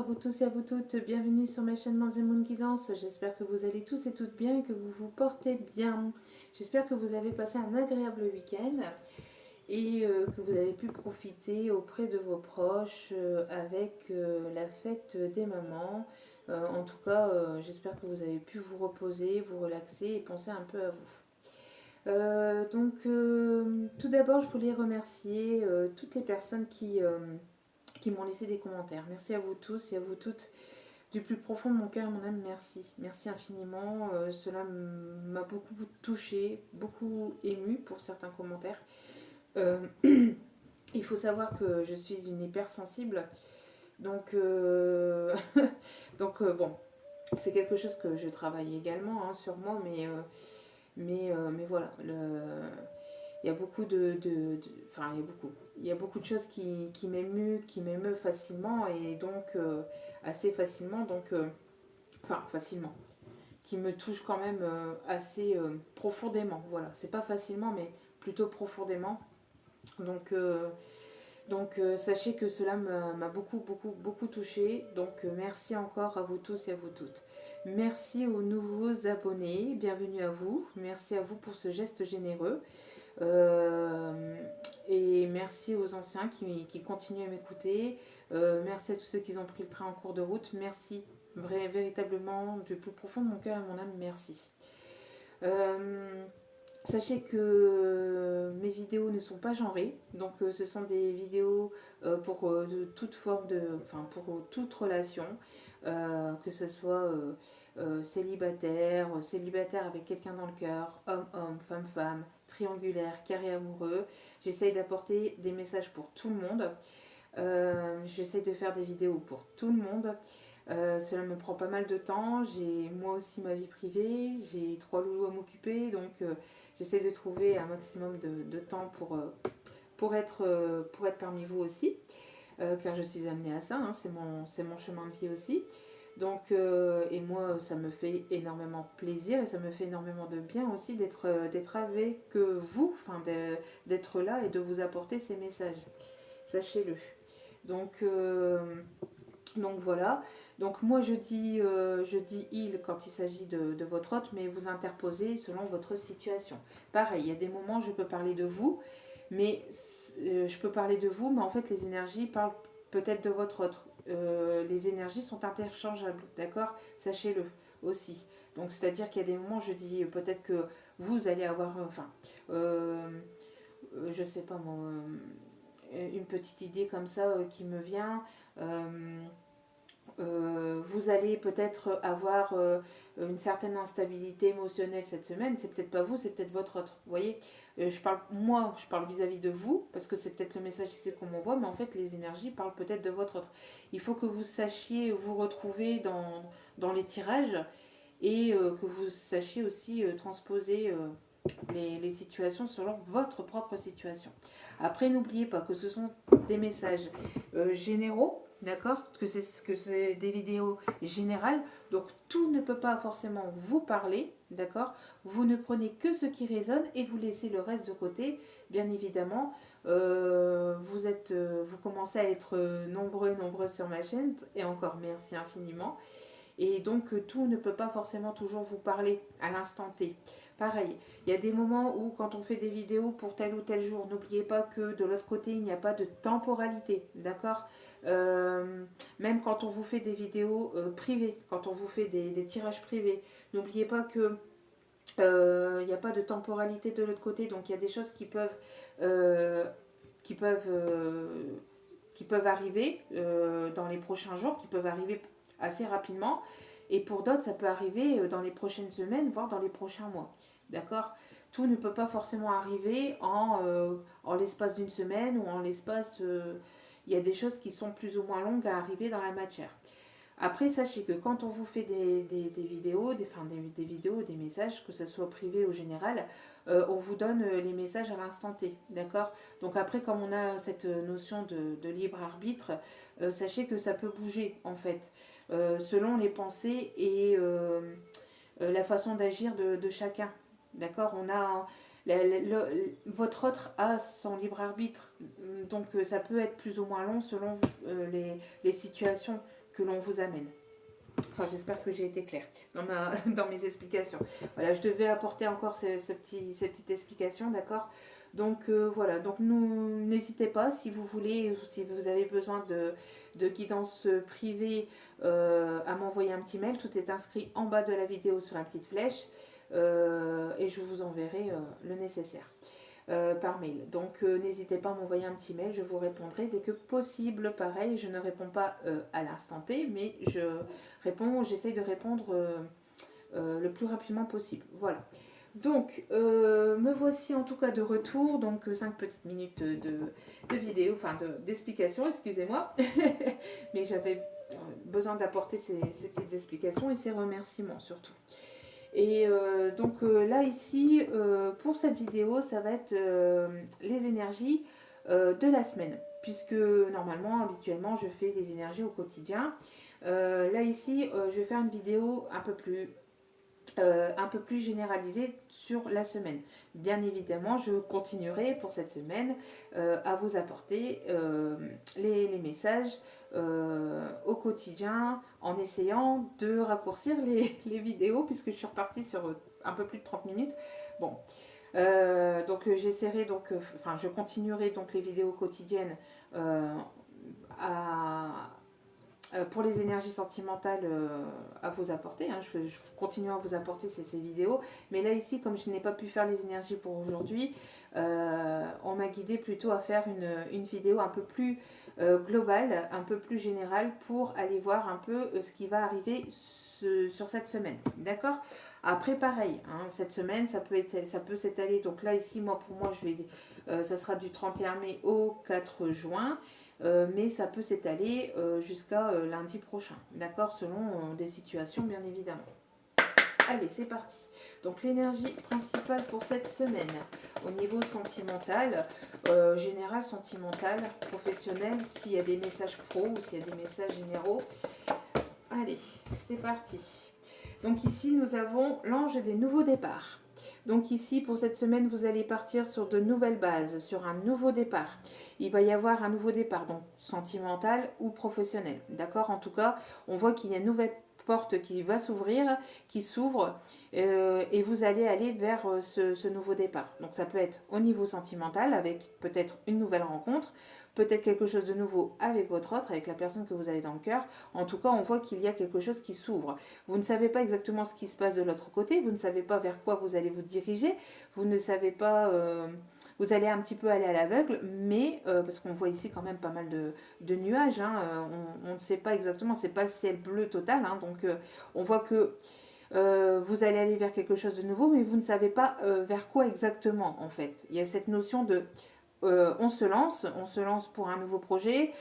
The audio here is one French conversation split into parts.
vous tous et à vous toutes, bienvenue sur ma chaîne Manz et Moon Guidance. J'espère que vous allez tous et toutes bien et que vous vous portez bien. J'espère que vous avez passé un agréable week-end et que vous avez pu profiter auprès de vos proches avec la fête des mamans. En tout cas, j'espère que vous avez pu vous reposer, vous relaxer et penser un peu à vous. Tout d'abord, je voulais remercier toutes les personnes qui m'ont laissé des commentaires. Merci à vous tous et à vous toutes. Du plus profond de mon cœur, mon âme, merci. Merci infiniment. Cela m'a beaucoup touché, beaucoup ému pour certains commentaires. Euh, il faut savoir que je suis une hypersensible. Donc, bon, c'est quelque chose que je travaille également sur moi, mais voilà. Il y a beaucoup enfin, il y a beaucoup de choses qui m'émeut facilement et donc assez facilement, enfin facilement, qui me touchent quand même assez profondément. Voilà, c'est pas facilement, mais plutôt profondément. Donc, sachez que cela m'a beaucoup touché. Donc, merci encore à vous tous et à vous toutes. Merci aux nouveaux abonnés, bienvenue à vous. Merci à vous pour ce geste généreux. Euh, et merci aux anciens qui continuent à m'écouter. Merci à tous ceux qui ont pris le train en cours de route. Merci, véritablement, du plus profond de mon cœur et de mon âme, merci. Euh, Sachez que mes vidéos ne sont pas genrées, donc ce sont des vidéos pour toute forme enfin pour toute relation, que ce soit célibataire, célibataire avec quelqu'un dans le cœur, homme-homme, femme-femme, triangulaire, carré amoureux. J'essaye d'apporter des messages pour tout le monde. J'essaye de faire des vidéos pour tout le monde. Cela me prend pas mal de temps. J'ai moi aussi ma vie privée. J'ai 3 loulous à m'occuper. Donc j'essaie de trouver un maximum de temps pour être parmi vous aussi. Car je suis amenée à ça. C'est mon chemin de vie aussi. Donc, et moi, ça me fait énormément plaisir et ça me fait énormément de bien aussi d'être avec vous, enfin d'être là et de vous apporter ces messages. Sachez-le. Donc, euh, donc voilà. Donc moi je dis il quand il s'agit de votre hôte, mais vous interposez selon votre situation. Pareil, il y a des moments où je peux parler de vous, mais je peux parler de vous, mais en fait les énergies parlent peut-être de votre hôte. Les énergies sont interchangeables, d'accord? Sachez-le aussi. Donc c'est-à-dire qu'il y a des moments où je dis peut-être que vous allez avoir, enfin, je sais pas moi, une petite idée comme ça qui me vient. Euh, vous allez peut-être avoir une certaine instabilité émotionnelle cette semaine. C'est peut-être pas vous, c'est peut-être votre autre. Vous voyez, je parle vis-à-vis de vous parce que c'est peut-être le message ici qu'on m'envoie, mais en fait, les énergies parlent peut-être de votre autre. Il faut que vous sachiez vous retrouver dans les tirages et que vous sachiez aussi transposer les situations selon votre propre situation. Après, n'oubliez pas que ce sont des messages généraux, d'accord, que c'est des vidéos générales, donc tout ne peut pas forcément vous parler, d'accord. Vous ne prenez que ce qui résonne et vous laissez le reste de côté, bien évidemment. Vous commencez à être nombreux et nombreuses sur ma chaîne, et encore merci infiniment. Et donc tout ne peut pas forcément toujours vous parler à l'instant T. Pareil, il y a des moments où quand on fait des vidéos pour tel ou tel jour, n'oubliez pas que de l'autre côté, il n'y a pas de temporalité, d'accord. Même quand on vous fait des vidéos privées, quand on vous fait des tirages privés, n'oubliez pas que il n'y a pas de temporalité de l'autre côté, donc il y a des choses euh, qui peuvent, euh, qui peuvent arriver dans les prochains jours, qui peuvent arriver assez rapidement. Et pour d'autres, ça peut arriver dans les prochaines semaines, voire dans les prochains mois. D'accord. Tout ne peut pas forcément arriver en l'espace d'une semaine ou en l'espace de... Il y a des choses qui sont plus ou moins longues à arriver dans la matière. Après, sachez que quand on vous fait des vidéos, des vidéos, des messages, que ce soit privé ou général, on vous donne les messages à l'instant T, d'accord. Donc après, comme on a cette notion de libre arbitre, sachez que ça peut bouger, en fait, selon les pensées et la façon d'agir de chacun, d'accord. On a... votre autre a son libre arbitre, donc ça peut être plus ou moins long selon les situations que l'on vous amène. Enfin, j'espère que j'ai été claire dans mes explications. Voilà, je devais apporter encore cette petite explication, d'accord? Donc voilà, donc n'hésitez pas si vous voulez, si vous avez besoin de guidance privée, à m'envoyer un petit mail. Tout est inscrit en bas de la vidéo sur la petite flèche, et je vous enverrai le nécessaire. Par mail. Donc n'hésitez pas à m'envoyer un petit mail, je vous répondrai dès que possible. Pareil, je ne réponds pas à l'instant T, mais j'essaye de répondre le plus rapidement possible. Voilà. Donc me voici en tout cas de retour, donc 5 petites minutes de vidéo, enfin d'explication, excusez-moi. Mais j'avais besoin d'apporter ces petites explications et ces remerciements surtout. Et donc là ici, pour cette vidéo, ça va être les énergies de la semaine. Puisque normalement, habituellement, je fais les énergies au quotidien. Là ici, je vais faire une vidéo un peu plus généralisée sur la semaine. Bien évidemment, je continuerai pour cette semaine à vous apporter les messages au quotidien en essayant de raccourcir les vidéos puisque je suis repartie sur un peu plus de 30 minutes. Bon, donc j'essaierai donc, enfin je continuerai donc les vidéos quotidiennes pour les énergies sentimentales à vous apporter. Hein. Je continue à vous apporter ces vidéos. Mais là, ici, comme je n'ai pas pu faire les énergies pour aujourd'hui, on m'a guidé plutôt à faire une vidéo un peu plus globale, un peu plus générale, pour aller voir un peu ce qui va arriver sur cette semaine. D'accord ? Après, pareil, hein, cette semaine, ça peut s'étaler. Donc là, ici, pour moi, ça sera du 31 mai au 4 juin. Mais ça peut s'étaler jusqu'à lundi prochain, d'accord, selon des situations bien évidemment. Allez, c'est parti. Donc l'énergie principale pour cette semaine, au niveau sentimental, général, sentimental, professionnel, s'il y a des messages pro ou s'il y a des messages généraux. Allez, c'est parti. Donc ici, nous avons l'ange des nouveaux départs. Donc ici, pour cette semaine, vous allez partir sur de nouvelles bases, sur un nouveau départ. Il va y avoir un nouveau départ, donc sentimental ou professionnel. D'accord ? En tout cas, on voit qu'il y a une nouvelle porte qui va s'ouvrir, qui s'ouvre, et vous allez aller vers ce nouveau départ. Donc ça peut être au niveau sentimental, avec peut-être une nouvelle rencontre, peut-être quelque chose de nouveau avec votre autre, avec la personne que vous avez dans le cœur. En tout cas, on voit qu'il y a quelque chose qui s'ouvre. Vous ne savez pas exactement ce qui se passe de l'autre côté, vous ne savez pas vers quoi vous allez vous diriger, vous ne savez pas... vous allez un petit peu aller à l'aveugle, mais parce qu'on voit ici quand même pas mal de nuages, hein, on ne sait pas exactement, c'est pas le ciel bleu total, hein, donc on voit que vous allez aller vers quelque chose de nouveau, mais vous ne savez pas vers quoi exactement en fait. Il y a cette notion de on se lance pour un nouveau projet,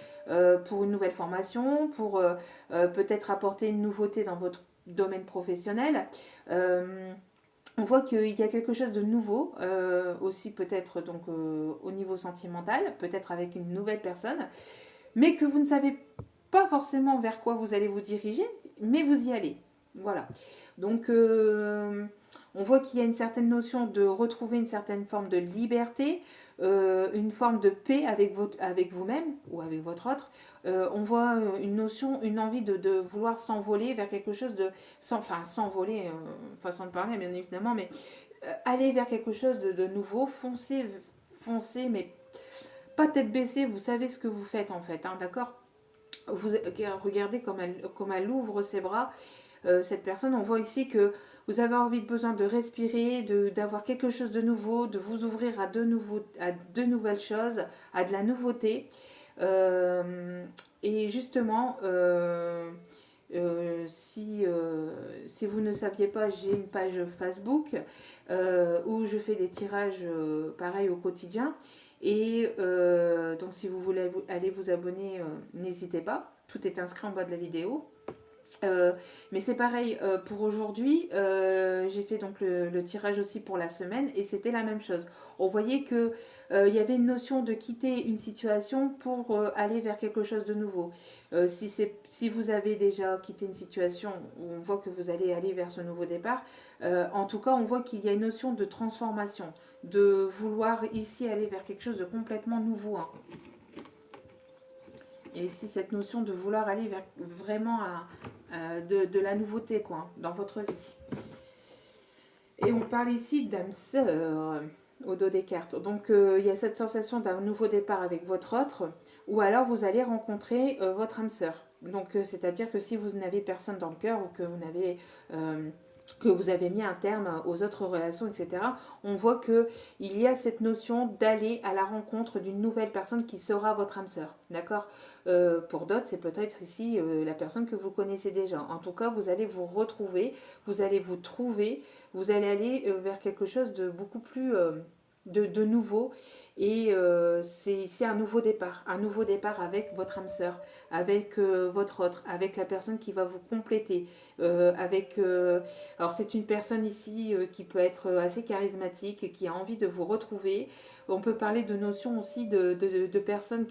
pour une nouvelle formation, pour peut-être apporter une nouveauté dans votre domaine professionnel. On voit qu'il y a quelque chose de nouveau, aussi peut-être donc au niveau sentimental, peut-être avec une nouvelle personne, mais que vous ne savez pas forcément vers quoi vous allez vous diriger, mais vous y allez. Voilà. Donc on voit qu'il y a une certaine notion de retrouver une certaine forme de liberté, une forme de paix avec vous-même ou avec votre autre. On voit une notion, une envie de vouloir s'envoler vers quelque chose de... s'envoler, façon de parler bien évidemment, mais aller vers quelque chose de nouveau, foncer, mais pas tête baissée, vous savez ce que vous faites en fait, hein, d'accord ? Vous regardez comme elle ouvre ses bras, cette personne. On voit ici que vous avez besoin de respirer, d'avoir quelque chose de nouveau, de vous ouvrir à de nouvelles choses, à de la nouveauté. Et justement, si vous ne saviez pas, j'ai une page Facebook où je fais des tirages pareil au quotidien. Et donc si vous voulez aller vous abonner, n'hésitez pas. Tout est inscrit en bas de la vidéo. Mais c'est pareil pour aujourd'hui, j'ai fait donc le tirage aussi pour la semaine et c'était la même chose. On voyait que il y avait une notion de quitter une situation pour aller vers quelque chose de nouveau. Si vous avez déjà quitté une situation, on voit que vous allez aller vers ce nouveau départ. En tout cas, on voit qu'il y a une notion de transformation, de vouloir ici aller vers quelque chose de complètement nouveau. Hein. Et ici, cette notion de vouloir aller vers vraiment de la nouveauté, quoi, dans votre vie. Et on parle ici d'âme sœur au dos des cartes. Donc, il y a cette sensation d'un nouveau départ avec votre autre, ou alors vous allez rencontrer votre âme sœur. Donc, c'est-à-dire que si vous n'avez personne dans le cœur ou que vous avez mis un terme aux autres relations, etc., on voit qu'il y a cette notion d'aller à la rencontre d'une nouvelle personne qui sera votre âme sœur. D'accord. Pour d'autres, c'est peut-être ici la personne que vous connaissez déjà. En tout cas, vous allez vous retrouver, vous allez vous trouver, vous allez aller vers quelque chose de beaucoup plus de nouveau. Et c'est un nouveau départ avec votre âme sœur, avec votre autre, avec la personne qui va vous compléter, alors c'est une personne ici qui peut être assez charismatique, qui a envie de vous retrouver. On peut parler de notion aussi de personne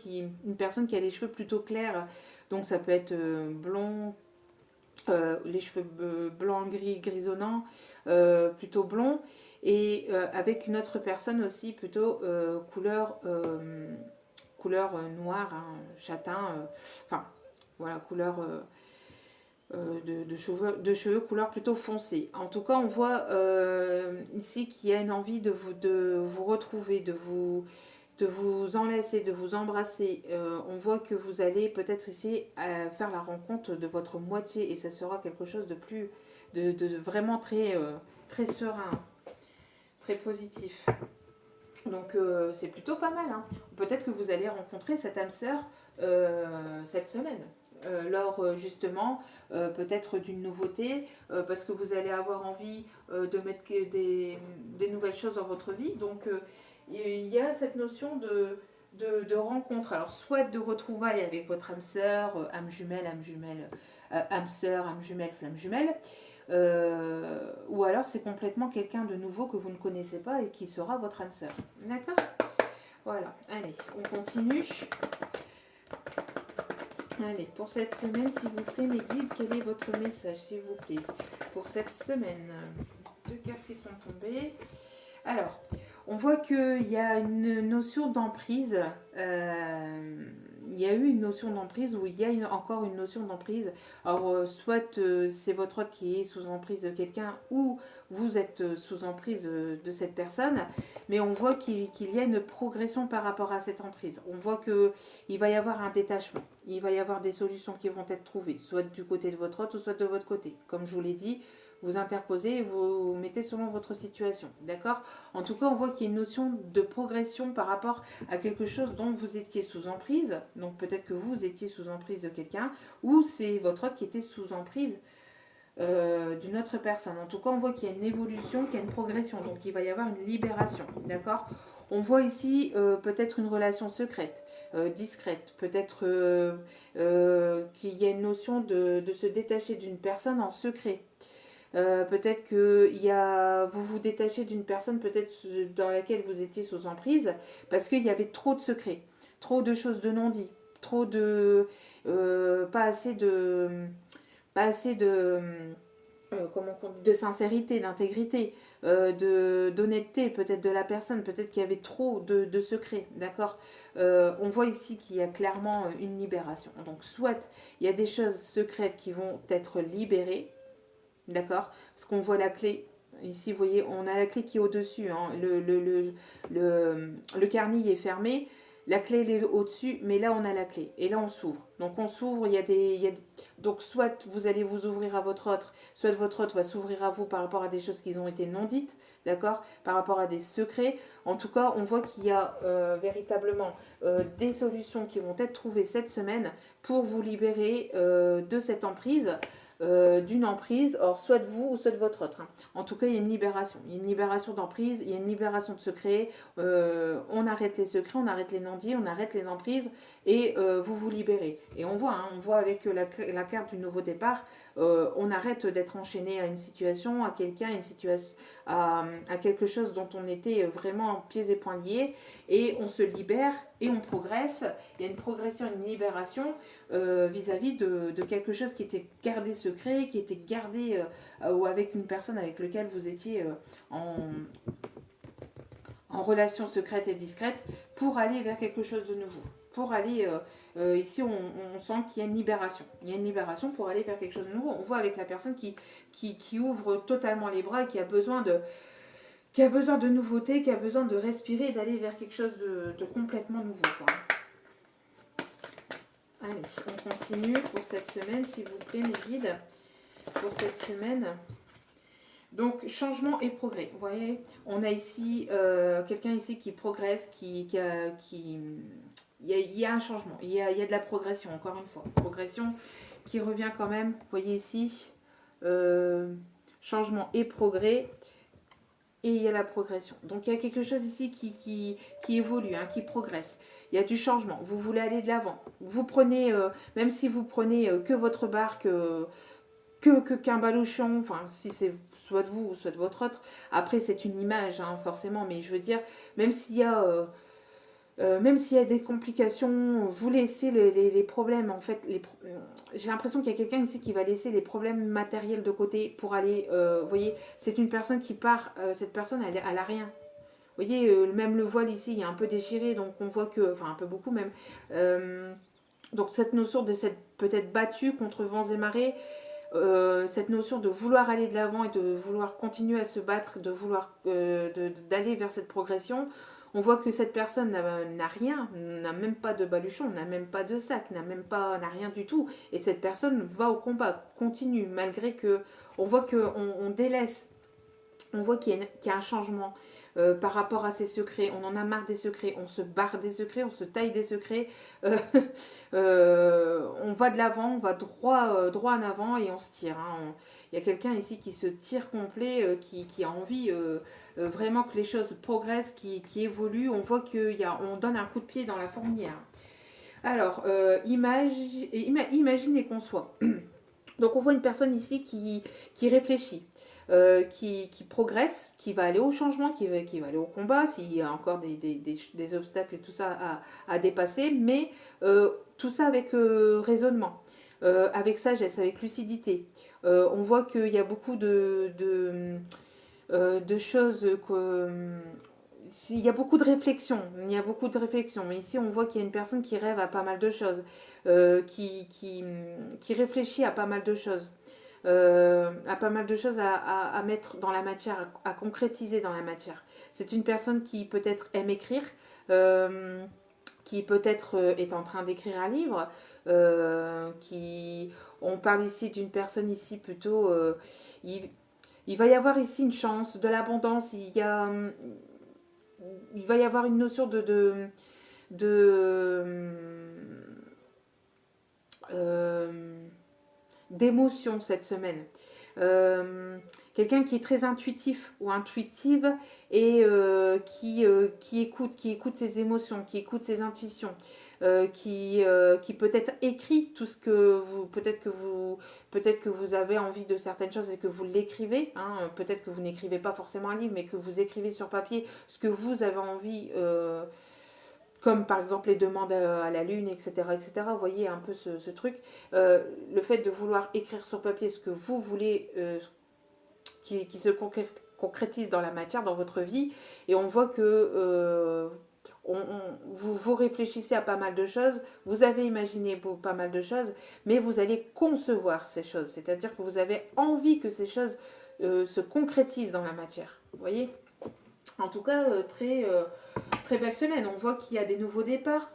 une personne qui a les cheveux plutôt clairs, donc ça peut être blond, les cheveux blancs, gris, grisonnants, plutôt blond, et avec une autre personne aussi plutôt couleur noire, hein, châtain, enfin voilà, couleur de cheveux couleur plutôt foncée. En tout cas, on voit ici qu'il y a une envie de vous retrouver, de vous enlacer, de vous embrasser. On voit que vous allez peut-être essayer à faire la rencontre de votre moitié et ça sera quelque chose de plus, de vraiment très serein, très positif. Donc c'est plutôt pas mal. Hein. Peut-être que vous allez rencontrer cette âme sœur cette semaine. Lors justement peut-être d'une nouveauté, parce que vous allez avoir envie de mettre des nouvelles choses dans votre vie. Donc il y a cette notion de rencontre. Alors soit de retrouvailles avec votre âme sœur, âme jumelle, âme sœur, âme jumelle, flamme jumelle. Ou alors c'est complètement quelqu'un de nouveau que vous ne connaissez pas et qui sera votre âme sœur. D'accord. Voilà, allez, on continue. Allez, pour cette semaine, s'il vous plaît, mes guides, quel est votre message, s'il vous plaît, pour cette semaine? 2 cartes qui sont tombées. Alors, on voit qu'il y a une notion d'emprise. Il y a eu une notion d'emprise ou il y a encore une notion d'emprise. Alors, soit c'est votre autre qui est sous emprise de quelqu'un ou vous êtes sous emprise de cette personne. Mais on voit qu'il y a une progression par rapport à cette emprise. On voit qu'il va y avoir un détachement. Il va y avoir des solutions qui vont être trouvées, soit du côté de votre autre ou soit de votre côté. Comme je vous l'ai dit, vous interposez et vous mettez selon votre situation. D'accord. En tout cas, on voit qu'il y a une notion de progression par rapport à quelque chose dont vous étiez sous emprise. Donc peut-être que vous étiez sous emprise de quelqu'un ou c'est votre autre qui était sous emprise d'une autre personne. En tout cas, on voit qu'il y a une évolution, qu'il y a une progression. Donc il va y avoir une libération. D'accord. On voit ici peut-être une relation secrète, discrète. Peut-être qu'il y a une notion de se détacher d'une personne en secret. Peut-être que vous vous détachez d'une personne peut-être dans laquelle vous étiez sous emprise parce qu'il y avait trop de secrets, trop de choses de non-dit, trop de pas assez de sincérité, d'intégrité, d'honnêteté peut-être de la personne, peut-être qu'il y avait trop de secrets, d'accord. On voit ici qu'il y a clairement une libération. Donc soit il y a des choses secrètes qui vont être libérées. D'accord. Parce qu'on voit la clé. Ici, vous voyez, on a la clé qui est au-dessus. Hein. Le carnil est fermé. La clé, elle est au-dessus. Mais là, on a la clé. Et là, on s'ouvre. Donc, on s'ouvre. Donc, soit vous allez vous ouvrir à votre autre, soit votre autre va s'ouvrir à vous par rapport à des choses qui ont été non dites. D'accord. Par rapport à des secrets. En tout cas, on voit qu'il y a véritablement des solutions qui vont être trouvées cette semaine pour vous libérer de cette emprise. D'une emprise, or soit de vous ou soit de votre autre. Hein. En tout cas, il y a une libération. Il y a une libération d'emprise, il y a une libération de secrets. On arrête les secrets, on arrête les non-dits, on arrête les emprises et vous vous libérez. Et on voit avec la carte du nouveau départ, on arrête d'être enchaîné à une situation, à quelqu'un, à quelque chose dont on était vraiment pieds et poings liés et on se libère et on progresse. Il y a une progression, une libération vis-à-vis de quelque chose qui était gardé secret, qui était gardé ou avec une personne avec laquelle vous étiez en relation secrète et discrète pour aller vers quelque chose de nouveau, pour aller Ici, on sent qu'il y a une libération. Il y a une libération pour aller vers quelque chose de nouveau. On voit avec la personne qui ouvre totalement les bras et qui a besoin de nouveauté, qui a besoin de respirer et d'aller vers quelque chose de complètement nouveau, quoi. Allez, on continue pour cette semaine, s'il vous plaît, mes guides. Pour cette semaine. Donc, changement et progrès. Vous voyez, on a ici quelqu'un ici qui progresse, il y a un changement, il y a de la progression, encore une fois. Progression qui revient quand même, vous voyez ici, changement et progrès, et il y a la progression. Donc, il y a quelque chose ici qui évolue, hein, qui progresse. Il y a du changement, vous voulez aller de l'avant. Vous prenez, même si vous prenez que votre barque... qu'un baluchon, enfin si c'est soit de vous ou soit de votre autre, après c'est une image hein, forcément, mais je veux dire, même s'il y a des complications, vous laissez les problèmes en fait, j'ai l'impression qu'il y a quelqu'un ici qui va laisser les problèmes matériels de côté pour aller, vous voyez, c'est une personne qui part, cette personne elle a rien. Vous voyez, même le voile ici, il est un peu déchiré, donc on voit que, enfin un peu beaucoup même, donc cette notion de cette peut-être battue contre vents et marées, cette notion de vouloir aller de l'avant et de vouloir continuer à se battre, de vouloir d'aller vers cette progression, on voit que cette personne n'a rien, n'a même pas de baluchon, n'a même pas de sac, n'a rien du tout. Et cette personne va au combat, continue, malgré que on voit qu'on délaisse, on voit qu'il y a un changement. Par rapport à ses secrets, on en a marre des secrets, on se barre des secrets, on se taille des secrets, on va de l'avant, on va droit en avant et on se tire. Hein. Il y a quelqu'un ici qui se tire complet, qui a envie vraiment que les choses progressent, qui évoluent. On voit qu'on donne un coup de pied dans la fourmilière. Alors, imaginez qu'on soit. Donc on voit une personne ici qui réfléchit. Qui progresse, qui va aller au changement, qui va aller au combat, s'il y a encore des obstacles et tout ça à dépasser, mais tout ça avec raisonnement, avec sagesse, avec lucidité. On voit qu'il y a beaucoup de choses il y a beaucoup de réflexion, il y a beaucoup de réflexion. Mais ici, on voit qu'il y a une personne qui rêve à pas mal de choses, qui réfléchit à pas mal de choses. À pas mal de choses à mettre dans la matière, à concrétiser dans la matière. C'est une personne qui peut-être aime écrire, qui peut-être est en train d'écrire un livre, on parle ici d'une personne ici plutôt, il va y avoir ici une chance, de l'abondance, il va y avoir une notion d'émotion cette semaine. Quelqu'un qui est très intuitif ou intuitive et qui écoute ses émotions, qui écoute ses intuitions, qui peut-être écrit tout ce que vous peut-être que vous avez envie de certaines choses et que vous l'écrivez, hein, peut-être que vous n'écrivez pas forcément un livre mais que vous écrivez sur papier ce que vous avez envie, comme par exemple les demandes à la lune, etc. etc. Vous voyez un peu ce truc. Le fait de vouloir écrire sur papier ce que vous voulez, qui se concrétise dans la matière, dans votre vie, et on voit que vous réfléchissez à pas mal de choses, vous avez imaginé pas mal de choses, mais vous allez concevoir ces choses, c'est-à-dire que vous avez envie que ces choses se concrétisent dans la matière. Vous voyez ? En tout cas, très belle semaine. On voit qu'il y a des nouveaux départs.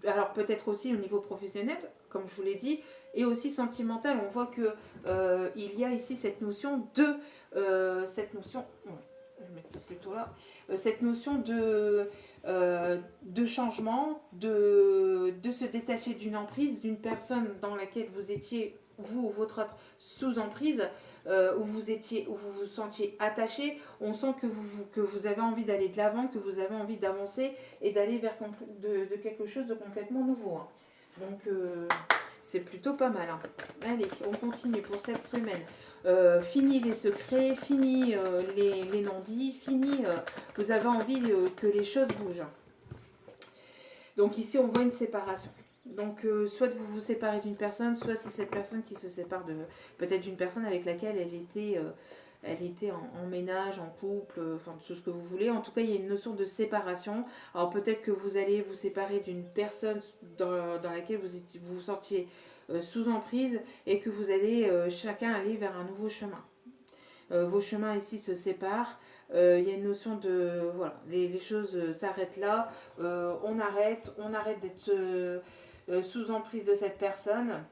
Alors peut-être aussi au niveau professionnel, comme je vous l'ai dit, et aussi sentimental. On voit que il y a ici cette notion de ouais, je vais mettre ça plutôt là. Cette notion de changement, de se détacher d'une emprise, d'une personne dans laquelle vous étiez, vous ou votre autre, sous emprise, où vous vous sentiez attaché. On sent que vous avez envie d'aller de l'avant, que vous avez envie d'avancer et d'aller vers de quelque chose de complètement nouveau. Hein. Donc c'est plutôt pas mal. Hein. Allez, on continue pour cette semaine. Fini les secrets, fini les non-dits, fini, vous avez envie que les choses bougent. Donc ici, on voit une séparation. Donc soit vous vous séparez d'une personne, soit c'est cette personne qui se sépare peut-être d'une personne avec laquelle elle était elle était en ménage, en couple, enfin tout ce que vous voulez. En tout cas, il y a une notion de séparation. Alors peut-être que vous allez vous séparer d'une personne dans laquelle vous vous sentiez sous emprise et que vous allez chacun aller vers un nouveau chemin. Vos chemins ici se séparent. Il y a une notion de... Voilà, les choses s'arrêtent là. On arrête d'être sous emprise de cette personne.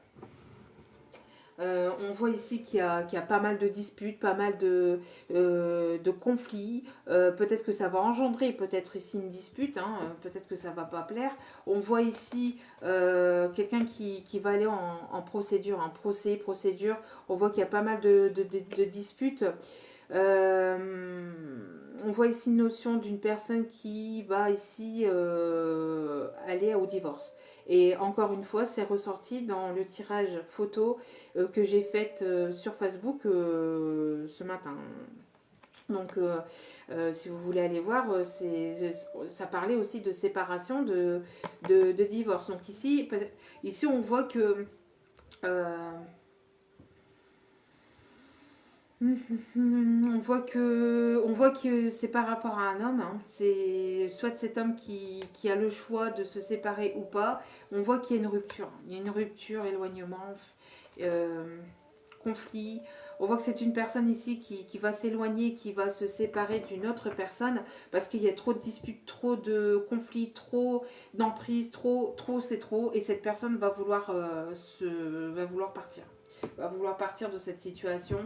On voit ici qu'il y a pas mal de disputes, pas mal de conflits. Peut-être que ça va engendrer peut-être ici une dispute, hein, peut-être que ça va pas plaire. On voit ici quelqu'un qui va aller en procédure, en procédure. On voit qu'il y a pas mal de disputes. On voit ici une notion d'une personne qui va ici aller au divorce. Et encore une fois, c'est ressorti dans le tirage photo que j'ai fait sur Facebook ce matin. Donc, si vous voulez aller voir, ça parlait aussi de séparation, de divorce. Donc ici, on voit que... on voit que c'est par rapport à un homme, hein. C'est soit cet homme qui a le choix de se séparer ou pas. On voit qu'il y a une rupture. Il y a une rupture, éloignement, conflit. On voit que c'est une personne ici qui va s'éloigner, qui va se séparer d'une autre personne parce qu'il y a trop de disputes, trop de conflits, trop d'emprise, trop, c'est trop. Et cette personne va vouloir partir. Va vouloir partir de cette situation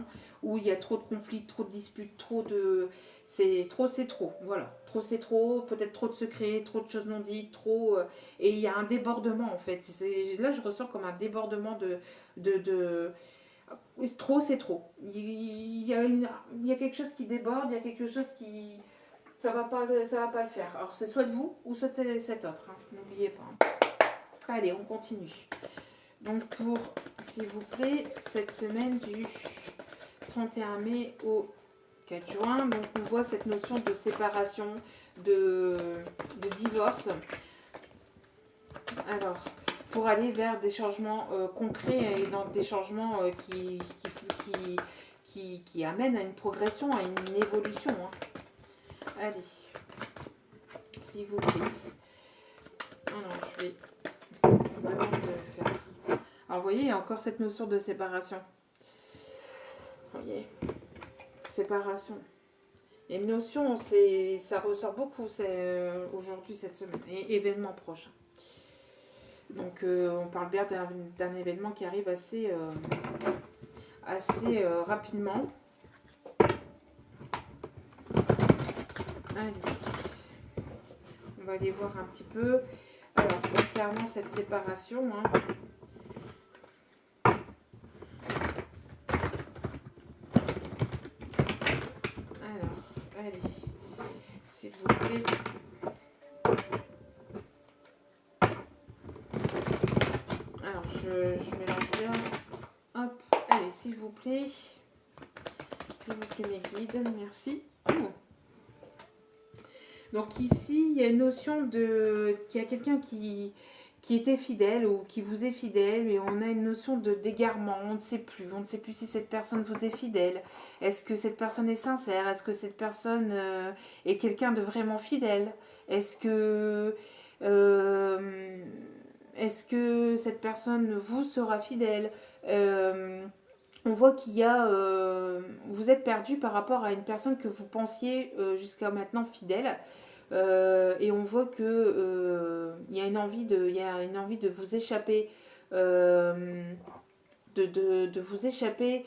où il y a trop de conflits, trop de disputes, trop de... C'est trop. Voilà. Trop, c'est trop. Peut-être trop de secrets, trop de choses non dites, trop... Et il y a un débordement, en fait. Là, je ressens comme un débordement de... Trop, c'est trop. Il y a quelque chose qui déborde, il y a quelque chose qui... Ça va pas le faire. Alors, c'est soit de vous ou soit de cet autre. Hein. N'oubliez pas. Hein. Allez, on continue. Donc pour, s'il vous plaît, cette semaine du 31 mai au 4 juin, donc on voit cette notion de séparation, de divorce. Alors, pour aller vers des changements concrets et dans des changements qui amènent à une progression, à une évolution. Hein. Allez, s'il vous plaît. Alors, je vais vraiment le faire. Alors, vous voyez, il y a encore cette notion de séparation. Vous voyez, séparation. Il y a une notion, ça ressort beaucoup aujourd'hui, cette semaine, et événement prochain. Donc, on parle bien d'un événement qui arrive assez rapidement. Allez, on va aller voir un petit peu. Alors, concernant cette séparation, hein, allez, s'il vous plaît. Alors, je mélange bien. Hop, allez, s'il vous plaît. S'il vous plaît, mes guides, merci. Donc ici, il y a une notion qu'il y a quelqu'un qui était fidèle ou qui vous est fidèle et on a une notion d'égarement, on ne sait plus. On ne sait plus si cette personne vous est fidèle. Est-ce que cette personne est sincère? Est-ce que cette personne est quelqu'un de vraiment fidèle? Est-ce que cette personne vous sera fidèle? On voit qu'il y a... vous êtes perdu par rapport à une personne que vous pensiez jusqu'à maintenant fidèle. Et on voit que il y a une envie de vous échapper, de vous échapper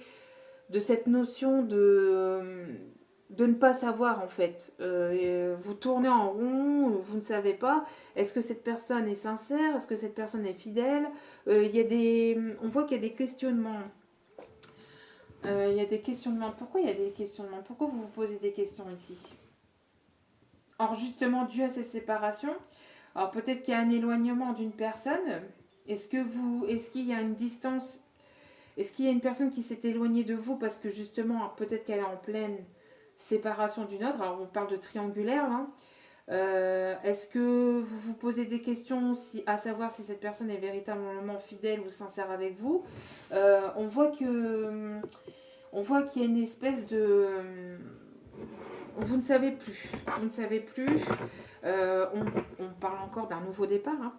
de cette notion de ne pas savoir en fait. Vous tournez en rond, vous ne savez pas. Est-ce que cette personne est sincère? Est-ce que cette personne est fidèle? On voit qu'il y a des questionnements. Il y a des questionnements. Pourquoi il y a des questionnements? Pourquoi vous vous posez des questions ici? Alors justement, dû à ces séparations, alors peut-être qu'il y a un éloignement d'une personne. Est-ce qu'il y a une distance? Est-ce qu'il y a une personne qui s'est éloignée de vous parce que justement, peut-être qu'elle est en pleine séparation d'une autre? Alors on parle de triangulaire là. Est-ce que vous vous posez des questions à savoir si cette personne est véritablement fidèle ou sincère avec vous? On voit on voit qu'il y a une espèce de... Vous ne savez plus. Vous ne savez plus. On parle encore d'un nouveau départ. Hein.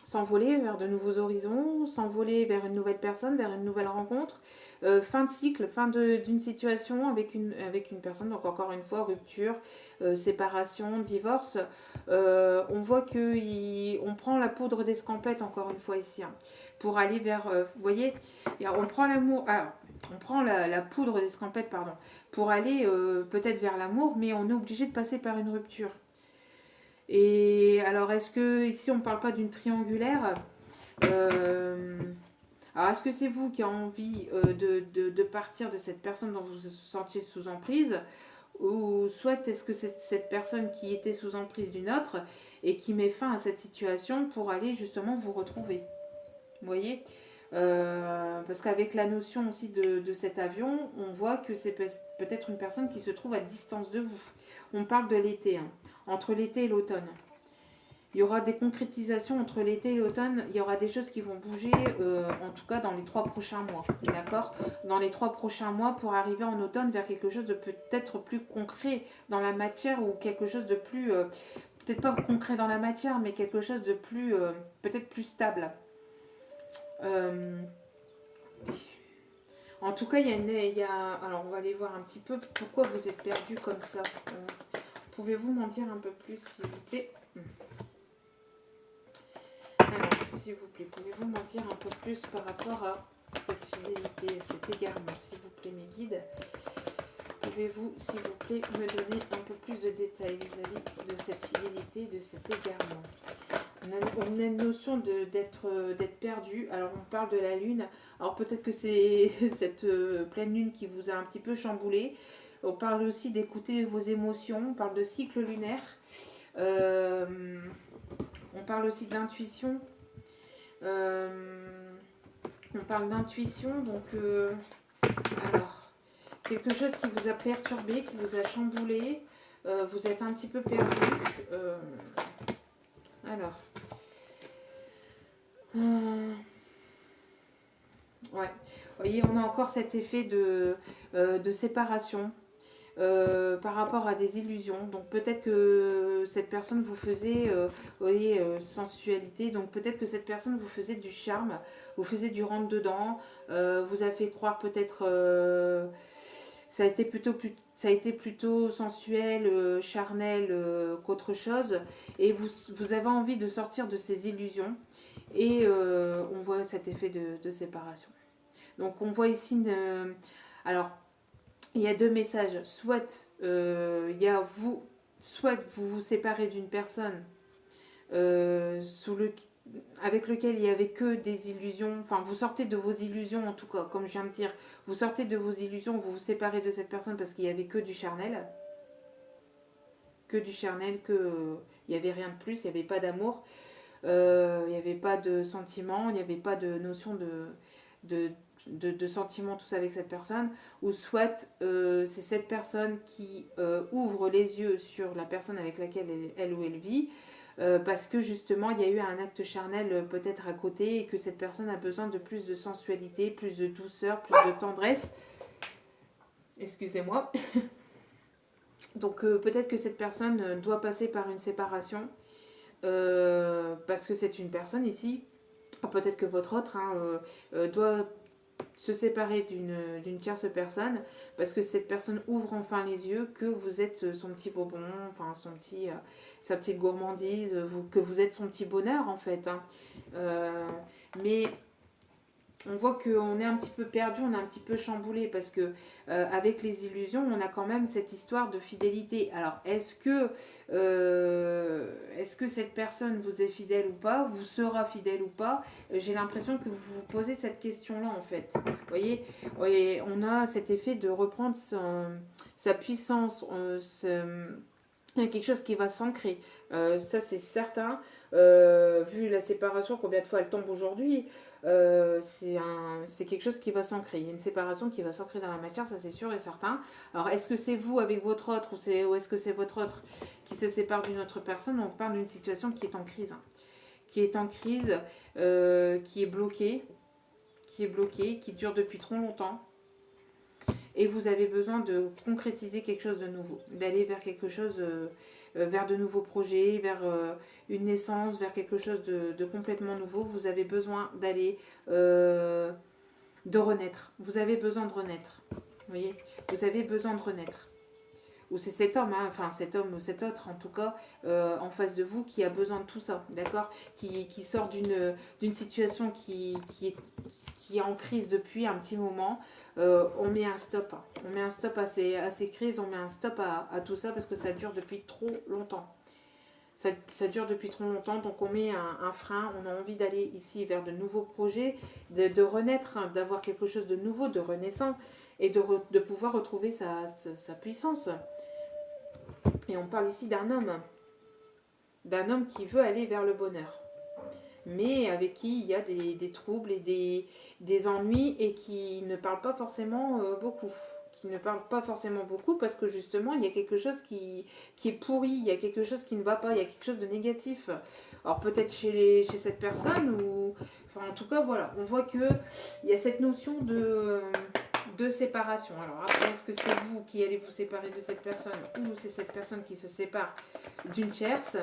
S'envoler vers de nouveaux horizons, s'envoler vers une nouvelle personne, vers une nouvelle rencontre. Fin de cycle, fin d'une situation avec une personne. Donc encore une fois, rupture, séparation, divorce. On voit qu'on prend la poudre d'escampette encore une fois ici. Hein, pour aller vers... vous voyez, on prend l'amour... on prend la poudre d'escampette, pardon, pour aller peut-être vers l'amour, mais on est obligé de passer par une rupture. Et alors, est-ce que, ici, on ne parle pas d'une triangulaire alors, est-ce que c'est vous qui avez envie de partir de cette personne dont vous vous sentiez sous emprise ou soit est-ce que c'est cette personne qui était sous emprise d'une autre et qui met fin à cette situation pour aller justement vous retrouver. Vous voyez parce qu'avec la notion aussi de cet avion, on voit que c'est peut-être une personne qui se trouve à distance de vous. On parle de l'été, hein, entre l'été et l'automne. Il y aura des concrétisations entre l'été et l'automne. Il y aura des choses qui vont bouger, en tout cas dans les 3 prochains mois. D'accord ? Dans les 3 prochains mois pour arriver en automne vers quelque chose de peut-être plus concret dans la matière ou quelque chose de plus... peut-être pas concret dans la matière, mais quelque chose de plus... peut-être plus stable. En tout cas, alors, on va aller voir un petit peu pourquoi vous êtes perdu comme ça. Pouvez-vous m'en dire un peu plus, s'il vous plaît ? Alors, s'il vous plaît, pouvez-vous m'en dire un peu plus par rapport à cette fidélité, cet égarement, s'il vous plaît, mes guides ? Pouvez-vous, s'il vous plaît, me donner un peu plus de détails vis-à-vis de cette fidélité, de cet égarement ? On a une notion d'être perdu. Alors, on parle de la lune. Alors, peut-être que c'est cette pleine lune qui vous a un petit peu chamboulé. On parle aussi d'écouter vos émotions. On parle de cycle lunaire. On parle aussi d'intuition. On parle d'intuition. Donc, alors, quelque chose qui vous a perturbé, qui vous a chamboulé. Vous êtes un petit peu perdu. Alors. Ouais. Vous voyez, on a encore cet effet de séparation par rapport à des illusions. Donc peut-être que cette personne vous faisait, vous voyez, sensualité. Donc peut-être que cette personne vous faisait du charme, vous faisait du rentre-dedans, vous a fait croire peut-être... ça a été plutôt sensuel, charnel qu'autre chose. Et vous avez envie de sortir de ces illusions. Et on voit cet effet de séparation. Donc on voit ici... alors, il y a 2 messages. Soit soit vous vous séparez d'une personne avec lequel il n'y avait que des illusions, enfin vous sortez de vos illusions en tout cas, comme je viens de dire, vous sortez de vos illusions, vous vous séparez de cette personne parce qu'il n'y avait que du charnel, il n'y avait rien de plus, il n'y avait pas d'amour, il n'y avait pas de sentiment, il n'y avait pas de notion de sentiment, tout ça avec cette personne, ou soit c'est cette personne qui ouvre les yeux sur la personne avec laquelle elle ou elle vit, parce que justement il y a eu un acte charnel peut-être à côté et que cette personne a besoin de plus de sensualité, plus de douceur, plus de tendresse. Excusez-moi. Donc peut-être que cette personne doit passer par une séparation parce que c'est une personne ici. Peut-être que votre autre doit se séparer d'une tierce personne parce que cette personne ouvre enfin les yeux que vous êtes son petit bonbon, enfin sa petite gourmandise, que vous êtes son petit bonheur en fait. Hein. Mais on voit qu'on est un petit peu perdu, on est un petit peu chamboulé parce que avec les illusions, on a quand même cette histoire de fidélité. Alors, est-ce que cette personne vous est fidèle ou pas, vous sera fidèle ou pas? J'ai l'impression que vous vous posez cette question-là en fait. Vous voyez, on a cet effet de reprendre sa puissance. Il y a quelque chose qui va s'ancrer. Ça, c'est certain. Vu la séparation, combien de fois elle tombe aujourd'hui, c'est quelque chose qui va s'ancrer. Il y a une séparation qui va s'ancrer dans la matière, ça c'est sûr et certain. Alors, est-ce que c'est vous avec votre autre ou est-ce que c'est votre autre qui se sépare d'une autre personne? On parle d'une situation qui est en crise. Hein. Qui est en crise, qui est bloquée, qui dure depuis trop longtemps. et vous avez besoin de concrétiser quelque chose de nouveau, d'aller vers quelque chose, vers de nouveaux projets, vers une naissance, vers quelque chose de complètement nouveau. Vous avez besoin d'aller, de renaître. Vous avez besoin de renaître. Vous voyez, vous avez besoin de renaître. Ou c'est cet homme, hein, enfin cet homme ou cet autre en tout cas, en face de vous qui a besoin de tout ça, d'accord, qui sort d'une situation qui est en crise depuis un petit moment. On met un stop. On met un stop à ces crises, on met un stop à tout ça parce que ça dure depuis trop longtemps. Ça dure depuis trop longtemps, donc on met un frein, on a envie d'aller ici vers de nouveaux projets, de renaître, hein, d'avoir quelque chose de nouveau, de renaissant, et de pouvoir retrouver sa puissance. Et on parle ici d'un homme qui veut aller vers le bonheur, mais avec qui il y a des troubles et des ennuis et qui ne parle pas forcément beaucoup. Qui ne parle pas forcément beaucoup parce que justement il y a quelque chose qui est pourri, il y a quelque chose qui ne va pas, il y a quelque chose de négatif. Alors peut-être chez cette personne ou... Enfin en tout cas voilà, on voit qu'il y a cette notion de séparation. Alors après, est-ce que c'est vous qui allez vous séparer de cette personne ou c'est cette personne qui se sépare d'une tierce?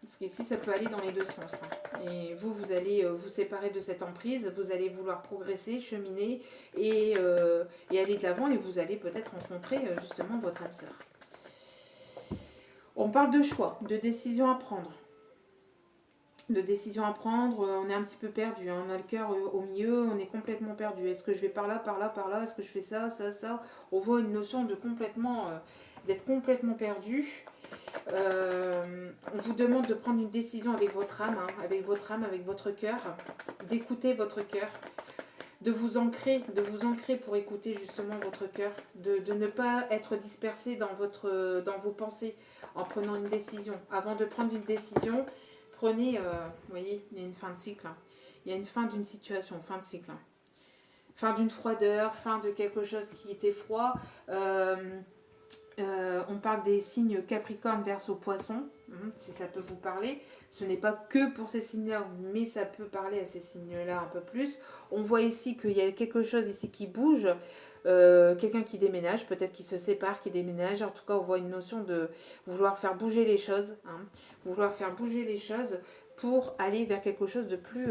Parce qu'ici, ça peut aller dans les deux sens. Et vous allez vous séparer de cette emprise, vous allez vouloir progresser, cheminer et aller de l'avant et vous allez peut-être rencontrer justement votre âme sœur. On parle de choix, de décisions à prendre. De décisions à prendre, on est un petit peu perdu, hein. On a le cœur au milieu, on est complètement perdu. Est-ce que je vais par là, par là, par là? Est-ce que je fais ça, ça, ça? On voit une notion de d'être complètement perdu. On vous demande de prendre une décision avec votre âme, hein, avec votre cœur, d'écouter votre cœur, de vous ancrer pour écouter justement votre cœur, de ne pas être dispersé dans vos pensées en prenant une décision. Avant de prendre une décision, prenez, vous voyez, il y a une fin de cycle, hein. Il y a une fin d'une situation, fin de cycle, hein. Fin d'une froideur, fin de quelque chose qui était froid. On parle des signes Capricorne, Verseau, Poisson, si ça peut vous parler. Ce n'est pas que pour ces signes-là, mais ça peut parler à ces signes-là un peu plus. On voit ici qu'il y a quelque chose ici qui bouge, quelqu'un qui déménage, peut-être qui se sépare, qui déménage. En tout cas, on voit une notion de vouloir faire bouger les choses, hein, vouloir faire bouger les choses pour aller vers quelque chose de plus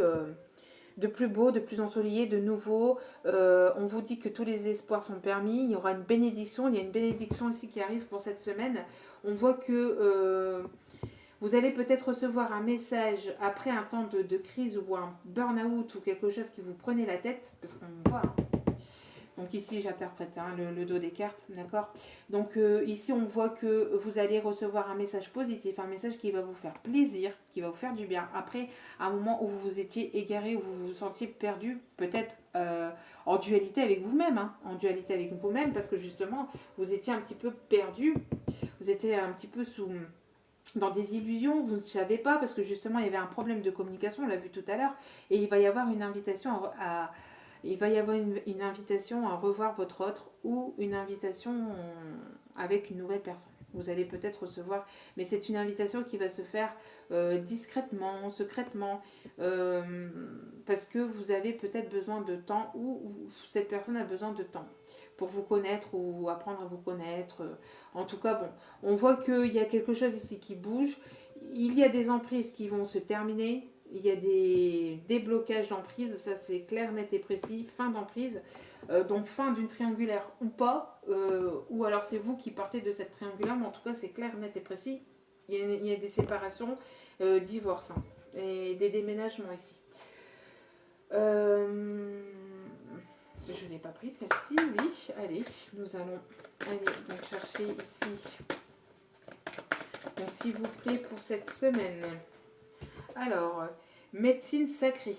beau, de plus ensoleillé, de nouveau. On vous dit que tous les espoirs sont permis. Il y aura une bénédiction. Il y a une bénédiction ici qui arrive pour cette semaine. On voit que vous allez peut-être recevoir un message après un temps de crise ou un burn-out ou quelque chose qui vous prenait la tête. Parce qu'on voit... Donc ici, j'interprète le dos des cartes, d'accord. Donc ici, on voit que vous allez recevoir un message positif, un message qui va vous faire plaisir, qui va vous faire du bien. Après, un moment où vous vous étiez égaré, où vous vous sentiez perdu, peut-être en dualité avec vous-même, hein, en dualité avec vous-même, parce que justement, vous étiez un petit peu perdu, vous étiez un petit peu dans des illusions, vous ne savez pas, parce que justement, il y avait un problème de communication, on l'a vu tout à l'heure, et il va y avoir une invitation une invitation à revoir votre autre ou une invitation avec une nouvelle personne. Vous allez peut-être recevoir, mais c'est une invitation qui va se faire discrètement, secrètement, parce que vous avez peut-être besoin de temps ou cette personne a besoin de temps pour vous connaître ou apprendre à vous connaître. En tout cas, bon, on voit qu'il y a quelque chose ici qui bouge. Il y a des emprises qui vont se terminer. Il y a des déblocages d'emprise, ça c'est clair, net et précis, fin d'emprise, donc fin d'une triangulaire ou pas, ou alors c'est vous qui partez de cette triangulaire, mais en tout cas c'est clair, net et précis. Il y a des séparations, divorces, hein, et des déménagements ici. Je ne l'ai pas pris celle-ci, oui, allez, nous allons aller donc chercher ici, donc s'il vous plaît pour cette semaine. Alors, médecine sacrée.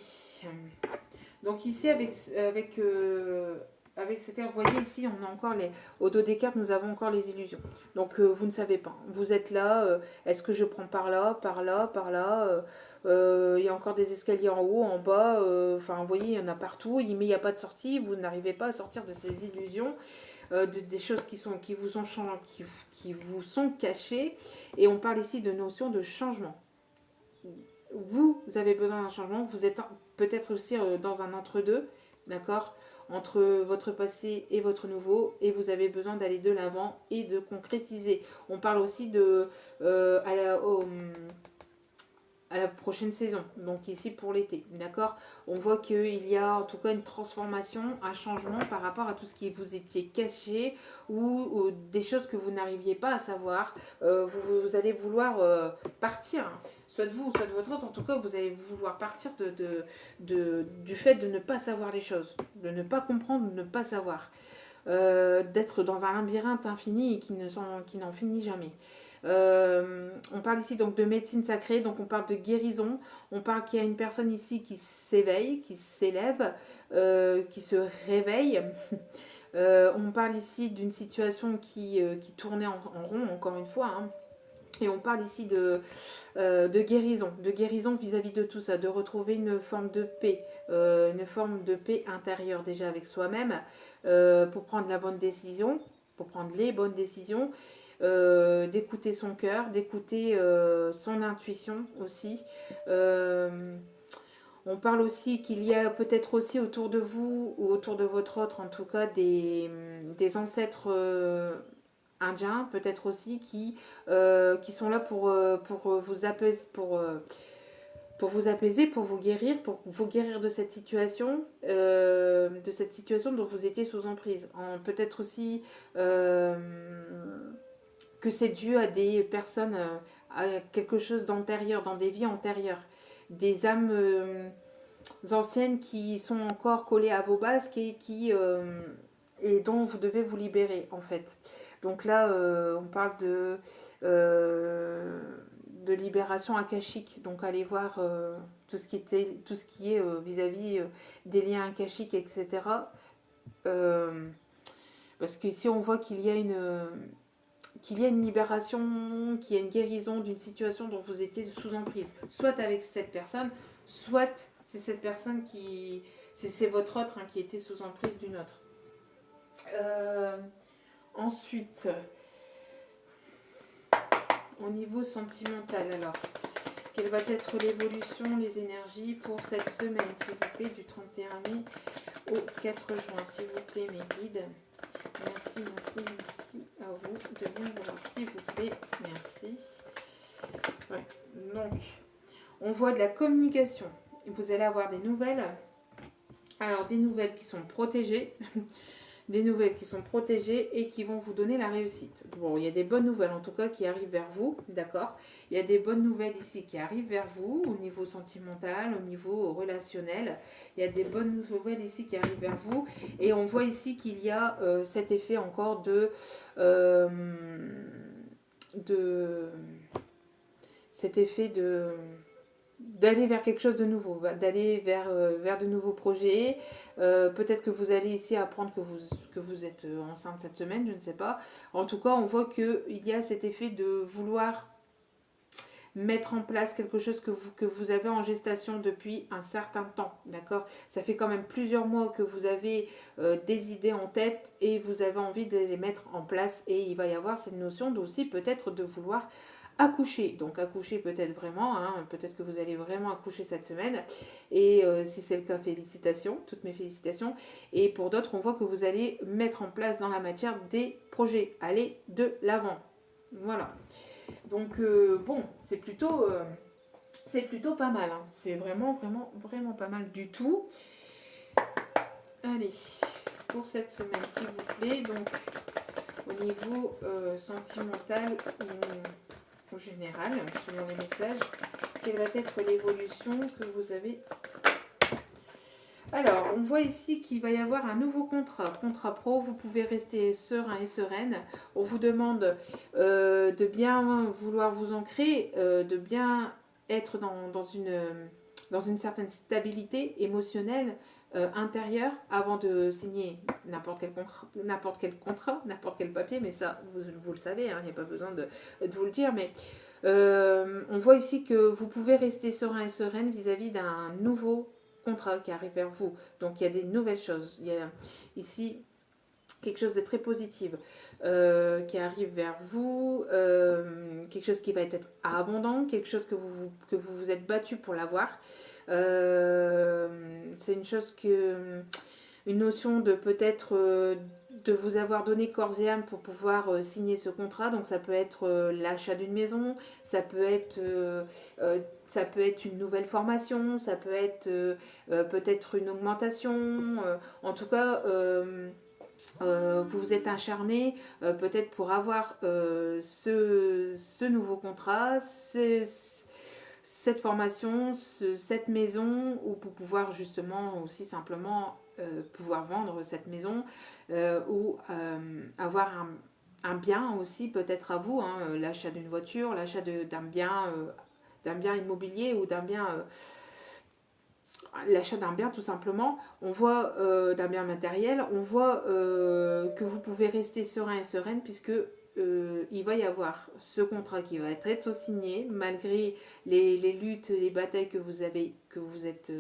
Donc ici, avec cette vous voyez ici, on a encore au dos des cartes, nous avons encore les illusions. Donc vous ne savez pas. Vous êtes là, est-ce que je prends par là, par là, par là il y a encore des escaliers en haut, en bas. Enfin, vous voyez, il y en a partout, mais il n'y a pas de sortie. Vous n'arrivez pas à sortir de ces illusions. Des choses qui vous sont cachées. Et on parle ici de notion de changement. Vous avez besoin d'un changement, vous êtes peut-être aussi dans un entre-deux, d'accord, entre votre passé et votre nouveau, et vous avez besoin d'aller de l'avant et de concrétiser. On parle aussi de à la prochaine saison, donc ici pour l'été, d'accord. On voit qu'il y a en tout cas une transformation, un changement par rapport à tout ce qui vous étiez caché ou des choses que vous n'arriviez pas à savoir. Vous allez vouloir partir, soit de vous, soit de votre autre, en tout cas vous allez vouloir partir du fait de ne pas savoir les choses, de ne pas comprendre, de ne pas savoir. D'être dans un labyrinthe infini et qui n'en finit jamais. On parle ici donc de médecine sacrée, donc on parle de guérison, on parle qu'il y a une personne ici qui s'éveille, qui s'élève, qui se réveille. On parle ici d'une situation qui tournait en rond, encore une fois, hein. Et on parle ici de guérison vis-à-vis de tout ça, de retrouver une forme de paix intérieure déjà avec soi-même, pour prendre la bonne décision, pour prendre les bonnes décisions, d'écouter son cœur, d'écouter son intuition aussi. On parle aussi qu'il y a peut-être aussi autour de vous ou autour de votre autre, en tout cas, des ancêtres indiens, peut-être aussi, qui sont là pour vous apaiser, pour vous apaiser, pour vous guérir de cette situation dont vous étiez sous emprise. Peut-être aussi que c'est dû à des personnes, à quelque chose d'antérieur, dans des vies antérieures, des âmes anciennes qui sont encore collées à vos basques et dont vous devez vous libérer en fait. Donc là, on parle de libération akashique. Donc allez voir tout ce qui est vis-à-vis des liens akashiques, etc. Parce qu'ici on voit qu'il y a une libération, qu'il y a une guérison d'une situation dont vous étiez sous emprise. Soit avec cette personne, soit c'est cette personne c'est votre autre, hein, qui était sous emprise d'une autre. Ensuite, au niveau sentimental, alors, quelle va être l'évolution, les énergies pour cette semaine, s'il vous plaît, du 31 mai au 4 juin, s'il vous plaît, mes guides. Merci à vous de bien voir, s'il vous plaît. Merci. Ouais. Donc, on voit de la communication. Vous allez avoir des nouvelles. Alors, des nouvelles qui sont protégées. Des nouvelles qui sont protégées et qui vont vous donner la réussite. Bon, il y a des bonnes nouvelles en tout cas qui arrivent vers vous, d'accord. Il y a des bonnes nouvelles ici qui arrivent vers vous au niveau sentimental, au niveau relationnel. Il y a des bonnes nouvelles ici qui arrivent vers vous. Et on voit ici qu'il y a cet effet encore cet effet d'aller vers quelque chose de nouveau, d'aller vers de nouveaux projets. Peut-être que vous allez ici apprendre que vous êtes enceinte cette semaine, je ne sais pas. En tout cas, on voit qu'il y a cet effet de vouloir mettre en place quelque chose que vous avez en gestation depuis un certain temps, d'accord. Ça fait quand même plusieurs mois que vous avez des idées en tête et vous avez envie de les mettre en place, et il va y avoir cette notion aussi peut-être de vouloir accoucher. Donc accoucher peut-être vraiment, hein, peut-être que vous allez vraiment accoucher cette semaine. Et si c'est le cas, félicitations, toutes mes félicitations. Et pour d'autres, on voit que vous allez mettre en place dans la matière des projets. Aller de l'avant. Voilà. Donc bon, c'est plutôt pas mal. Hein. C'est vraiment pas mal du tout. Allez, pour cette semaine, s'il vous plaît. Donc au niveau sentimental ou général, selon les messages, quelle va être l'évolution que vous avez. Alors, on voit ici qu'il va y avoir un nouveau contrat pro. Vous pouvez rester serein et sereine. On vous demande de bien vouloir vous ancrer, de bien être dans une certaine stabilité émotionnelle intérieure avant de signer n'importe quel contrat, n'importe quel papier. Mais ça, vous le savez, hein, il n'y a pas besoin de vous le dire. Mais on voit ici que vous pouvez rester serein et sereine vis-à-vis d'un nouveau contrat qui arrive vers vous. Donc il y a des nouvelles choses. Il y a ici quelque chose de très positif qui arrive vers vous, quelque chose qui va être abondant, quelque chose que vous êtes battu pour l'avoir. C'est une chose une notion de peut-être de vous avoir donné corps et âme pour pouvoir signer ce contrat. Donc ça peut être l'achat d'une maison, ça peut être une nouvelle formation, ça peut être peut-être une augmentation. En tout cas, vous vous êtes acharné peut-être pour avoir ce nouveau contrat, cette formation, cette maison, ou pour pouvoir justement aussi simplement pouvoir vendre cette maison, ou avoir un bien aussi peut-être à vous, hein, l'achat d'une voiture, l'achat d'un bien immobilier ou d'un bien l'achat d'un bien tout simplement. On voit d'un bien matériel, on voit que vous pouvez rester serein et sereine puisque il va y avoir ce contrat qui va être signé malgré les luttes, les batailles que vous avez, que vous êtes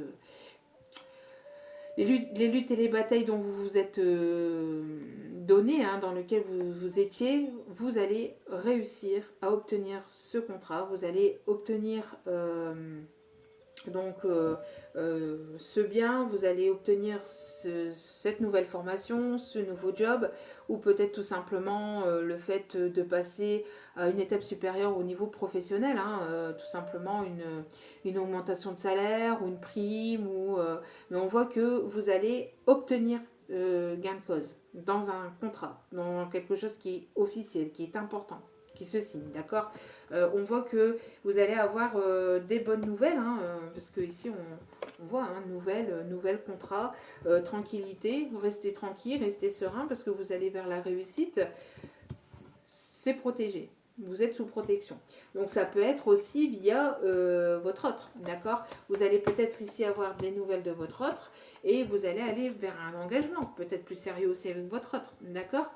les luttes et les batailles dont vous vous êtes donné, hein, dans lesquelles vous étiez, vous allez réussir à obtenir ce contrat, vous allez obtenir donc ce bien, vous allez obtenir cette nouvelle formation, ce nouveau job, ou peut-être tout simplement le fait de passer à une étape supérieure au niveau professionnel, hein, tout simplement une augmentation de salaire ou une prime, mais on voit que vous allez obtenir gain de cause dans un contrat, dans quelque chose qui est officiel, qui est important, qui se signe, d'accord. On voit que vous allez avoir des bonnes nouvelles, hein, parce que ici on voit hein, nouvelle contrat, tranquillité, vous restez tranquille, restez serein parce que vous allez vers la réussite, c'est protégé. Vous êtes sous protection. Donc ça peut être aussi via votre autre, d'accord. Vous allez peut-être ici avoir des nouvelles de votre autre et vous allez aller vers un engagement, peut-être plus sérieux aussi avec votre autre, d'accord.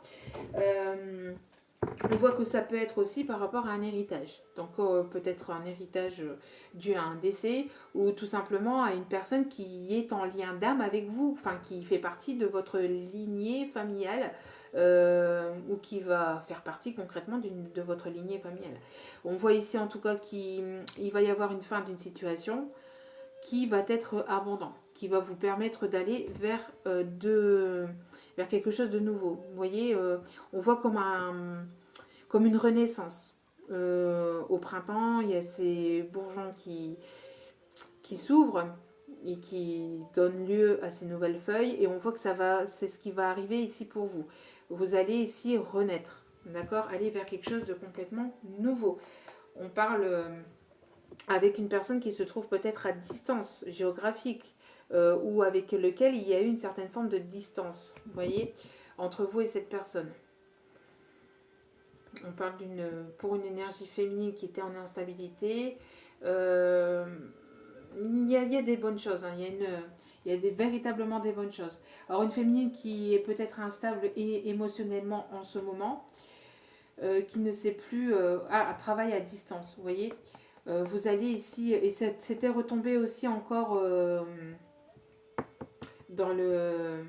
On voit que ça peut être aussi par rapport à un héritage. Donc peut-être un héritage dû à un décès ou tout simplement à une personne qui est en lien d'âme avec vous, enfin qui fait partie de votre lignée familiale ou qui va faire partie concrètement de votre lignée familiale. On voit ici en tout cas qu'il va y avoir une fin d'une situation qui va être abondant, qui va vous permettre d'aller vers quelque chose de nouveau. Vous voyez, on voit comme une renaissance. Au printemps, il y a ces bourgeons qui s'ouvrent et qui donnent lieu à ces nouvelles feuilles. Et on voit que c'est ce qui va arriver ici pour vous. Vous allez ici renaître, d'accord, aller vers quelque chose de complètement nouveau. On parle avec une personne qui se trouve peut-être à distance géographique ou avec lequel il y a eu une certaine forme de distance, vous voyez, entre vous et cette personne. On parle pour une énergie féminine qui était en instabilité. Il y a des bonnes choses, hein. Il y a véritablement des bonnes choses. Alors une féminine qui est peut-être instable et émotionnellement en ce moment, qui ne sait plus, un travail à distance, vous voyez. Vous allez ici, et c'était retombé aussi encore dans le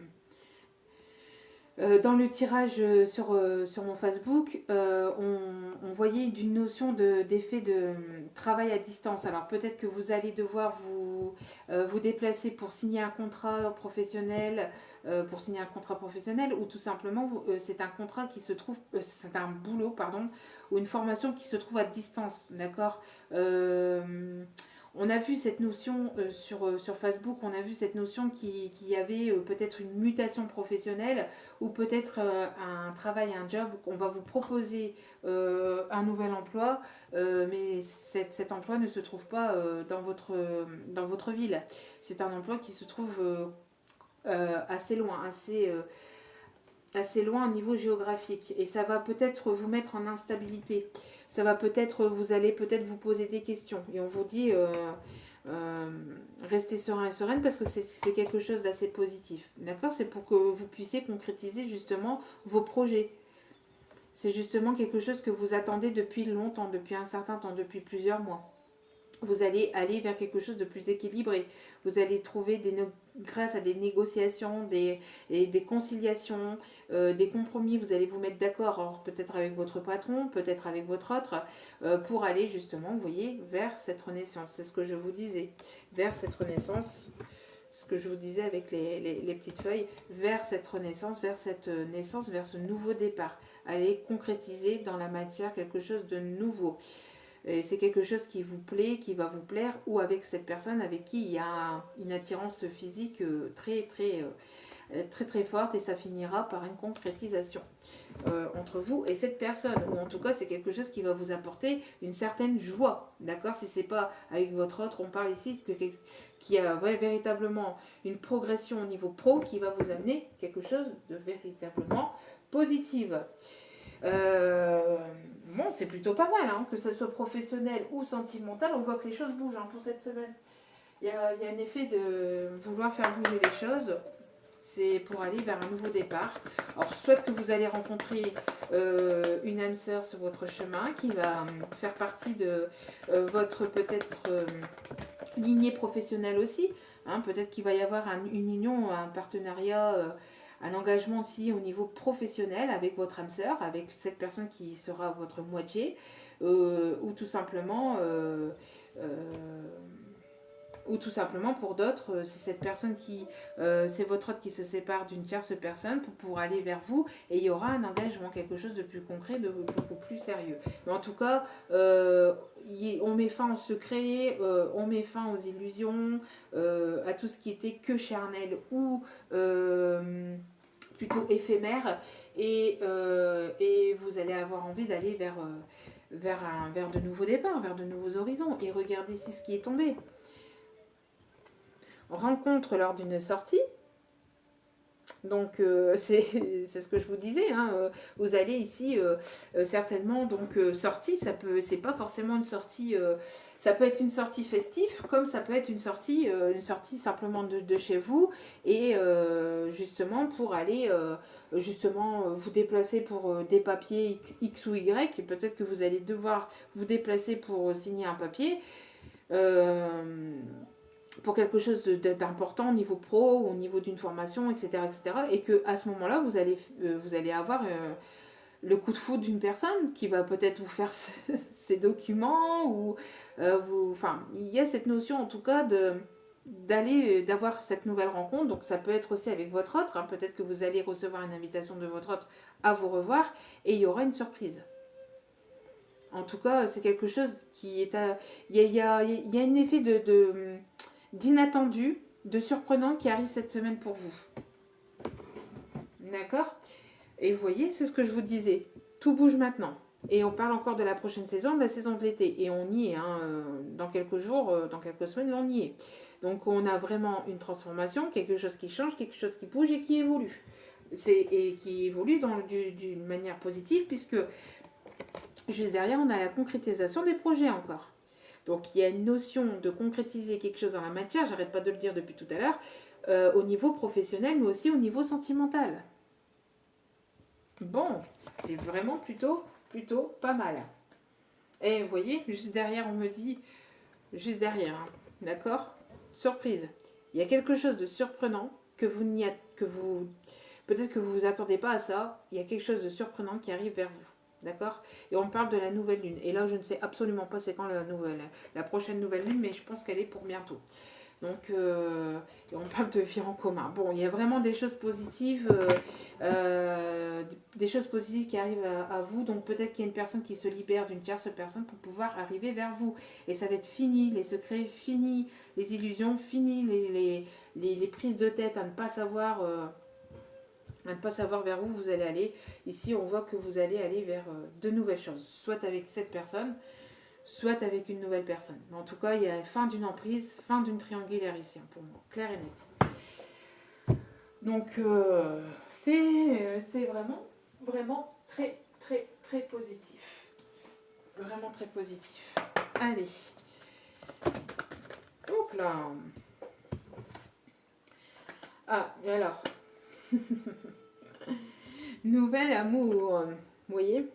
tirage sur mon Facebook, on voyait d'une notion d'effet de travail à distance. Alors peut-être que vous allez devoir vous déplacer pour signer un contrat professionnel, ou tout simplement c'est un contrat qui se trouve, c'est un boulot, pardon, ou une formation qui se trouve à distance, d'accord. On a vu cette notion sur Facebook, on a vu cette notion qu'il y avait peut-être une mutation professionnelle ou peut-être un travail, un job, qu'on va vous proposer un nouvel emploi, mais cet emploi ne se trouve pas dans votre ville. C'est un emploi qui se trouve assez loin, assez loin au niveau géographique. Et ça va peut-être vous mettre en instabilité. Ça va peut-être, vous allez peut-être vous poser des questions. Et on vous dit, restez serein et sereine parce que c'est quelque chose d'assez positif. D'accord. C'est pour que vous puissiez concrétiser justement vos projets. C'est justement quelque chose que vous attendez depuis longtemps, depuis un certain temps, depuis plusieurs mois. Vous allez aller vers quelque chose de plus équilibré. Vous allez trouver, grâce à des négociations, des conciliations, des compromis, vous allez vous mettre d'accord, peut-être avec votre patron, peut-être avec votre autre, pour aller justement, vous voyez, vers cette renaissance. C'est ce que je vous disais, vers cette renaissance. ce que je vous disais avec les petites feuilles, vers cette renaissance, vers cette naissance, vers ce nouveau départ. Allez concrétiser dans la matière quelque chose de nouveau. Et c'est quelque chose qui vous plaît, qui va vous plaire, ou avec cette personne avec qui il y a une attirance physique très très forte, et ça finira par une concrétisation entre vous et cette personne, ou en tout cas c'est quelque chose qui va vous apporter une certaine joie, d'accord? Si c'est pas avec votre autre, on parle ici qui a véritablement une progression au niveau pro qui va vous amener quelque chose de véritablement positif. Bon, c'est plutôt pas mal, hein, que ce soit professionnel ou sentimental, on voit que les choses bougent, hein, pour cette semaine. Il y a un effet de vouloir faire bouger les choses, c'est pour aller vers un nouveau départ. Alors, soit que vous allez rencontrer une âme sœur sur votre chemin qui va faire partie de votre peut-être lignée professionnelle aussi, hein, peut-être qu'il va y avoir une union, un partenariat, un engagement aussi au niveau professionnel avec votre âme sœur, avec cette personne qui sera votre moitié, ou tout simplement pour d'autres, c'est cette personne c'est votre autre qui se sépare d'une tierce personne pour aller vers vous, et il y aura un engagement, quelque chose de plus concret, de beaucoup plus sérieux. Mais en tout cas, on met fin au secret, on met fin aux illusions, à tout ce qui était que charnel ou plutôt éphémère, et vous allez avoir envie d'aller vers de nouveaux départs, vers de nouveaux horizons. Et regardez ici ce qui est tombé. Rencontre lors d'une sortie. Donc c'est ce que je vous disais, hein, vous allez ici certainement, donc sortie, c'est pas forcément une sortie, ça peut être une sortie festive, comme ça peut être une sortie simplement de chez vous, et justement pour aller justement vous déplacer pour des papiers X ou Y, et peut-être que vous allez devoir vous déplacer pour signer un papier. Pour quelque chose d'important au niveau pro ou au niveau d'une formation, etc., et que à ce moment-là, vous allez avoir le coup de foudre d'une personne qui va peut-être vous faire ces documents, ou enfin, il y a cette notion en tout cas d'avoir cette nouvelle rencontre. Donc ça peut être aussi avec votre autre, hein, peut-être que vous allez recevoir une invitation de votre autre à vous revoir, et il y aura une surprise. En tout cas, c'est quelque chose qui est il y a un effet d'inattendu, de surprenant qui arrive cette semaine pour vous. D'accord? Et vous voyez, c'est ce que je vous disais. Tout bouge maintenant. Et on parle encore de la prochaine saison, de la saison de l'été. Et on y est, hein, dans quelques jours, dans quelques semaines, on y est. Donc on a vraiment une transformation, quelque chose qui change, quelque chose qui bouge et qui évolue. Et qui évolue d'une manière positive, puisque juste derrière, on a la concrétisation des projets encore. Donc il y a une notion de concrétiser quelque chose dans la matière, j'arrête pas de le dire depuis tout à l'heure, au niveau professionnel, mais aussi au niveau sentimental. Bon, c'est vraiment plutôt pas mal. Et vous voyez, juste derrière, on me dit, juste derrière, hein, d'accord? Surprise. Il y a quelque chose de surprenant peut-être que vous vous attendez pas à ça. Il y a quelque chose de surprenant qui arrive vers vous. D'accord? Et on parle de la nouvelle lune. Et là, je ne sais absolument pas c'est quand la prochaine nouvelle lune, mais je pense qu'elle est pour bientôt. Donc, on parle de vie en commun. Bon, il y a vraiment des choses positives, qui arrivent à vous. Donc, peut-être qu'il y a une personne qui se libère d'une tierce personne pour pouvoir arriver vers vous. Et ça va être fini, les secrets finis, les illusions finies, les prises de tête à ne pas savoir vers où vous allez aller. Ici, on voit que vous allez aller vers de nouvelles choses, soit avec cette personne, soit avec une nouvelle personne. Mais en tout cas, il y a fin d'une emprise, fin d'une triangulaire ici, pour moi, clair et net. Donc, c'est vraiment très, très, très positif. Vraiment très positif. Allez. Hop là. Ah, et alors nouvel amour, vous voyez?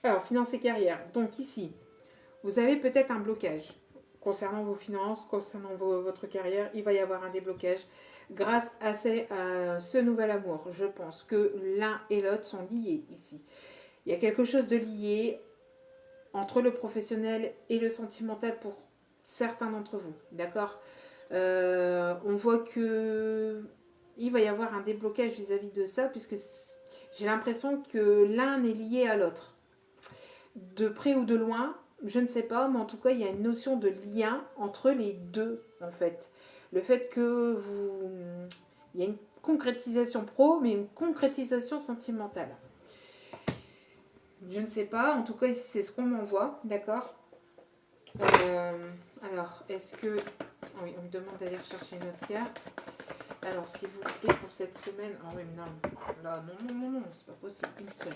Alors, finances et carrière. Donc ici, vous avez peut-être un blocage concernant vos finances, concernant votre carrière. Il va y avoir un déblocage grâce à ce nouvel amour. Je pense que l'un et l'autre sont liés ici. Il y a quelque chose de lié entre le professionnel et le sentimental pour certains d'entre vous. D'accord? On voit que il va y avoir un déblocage vis-à-vis de ça, puisque j'ai l'impression que l'un est lié à l'autre. De près ou de loin, je ne sais pas, mais en tout cas, il y a une notion de lien entre les deux, en fait. Le fait que vous... Il y a une concrétisation pro, mais une concrétisation sentimentale. Je ne sais pas, en tout cas, ici, c'est ce qu'on m'envoie, d'accord. Alors, est-ce que... Oui, on me demande d'aller chercher une autre carte. Alors, s'il vous plaît, pour cette semaine... Ah oui, mais non, là, non, c'est pas possible, une seule.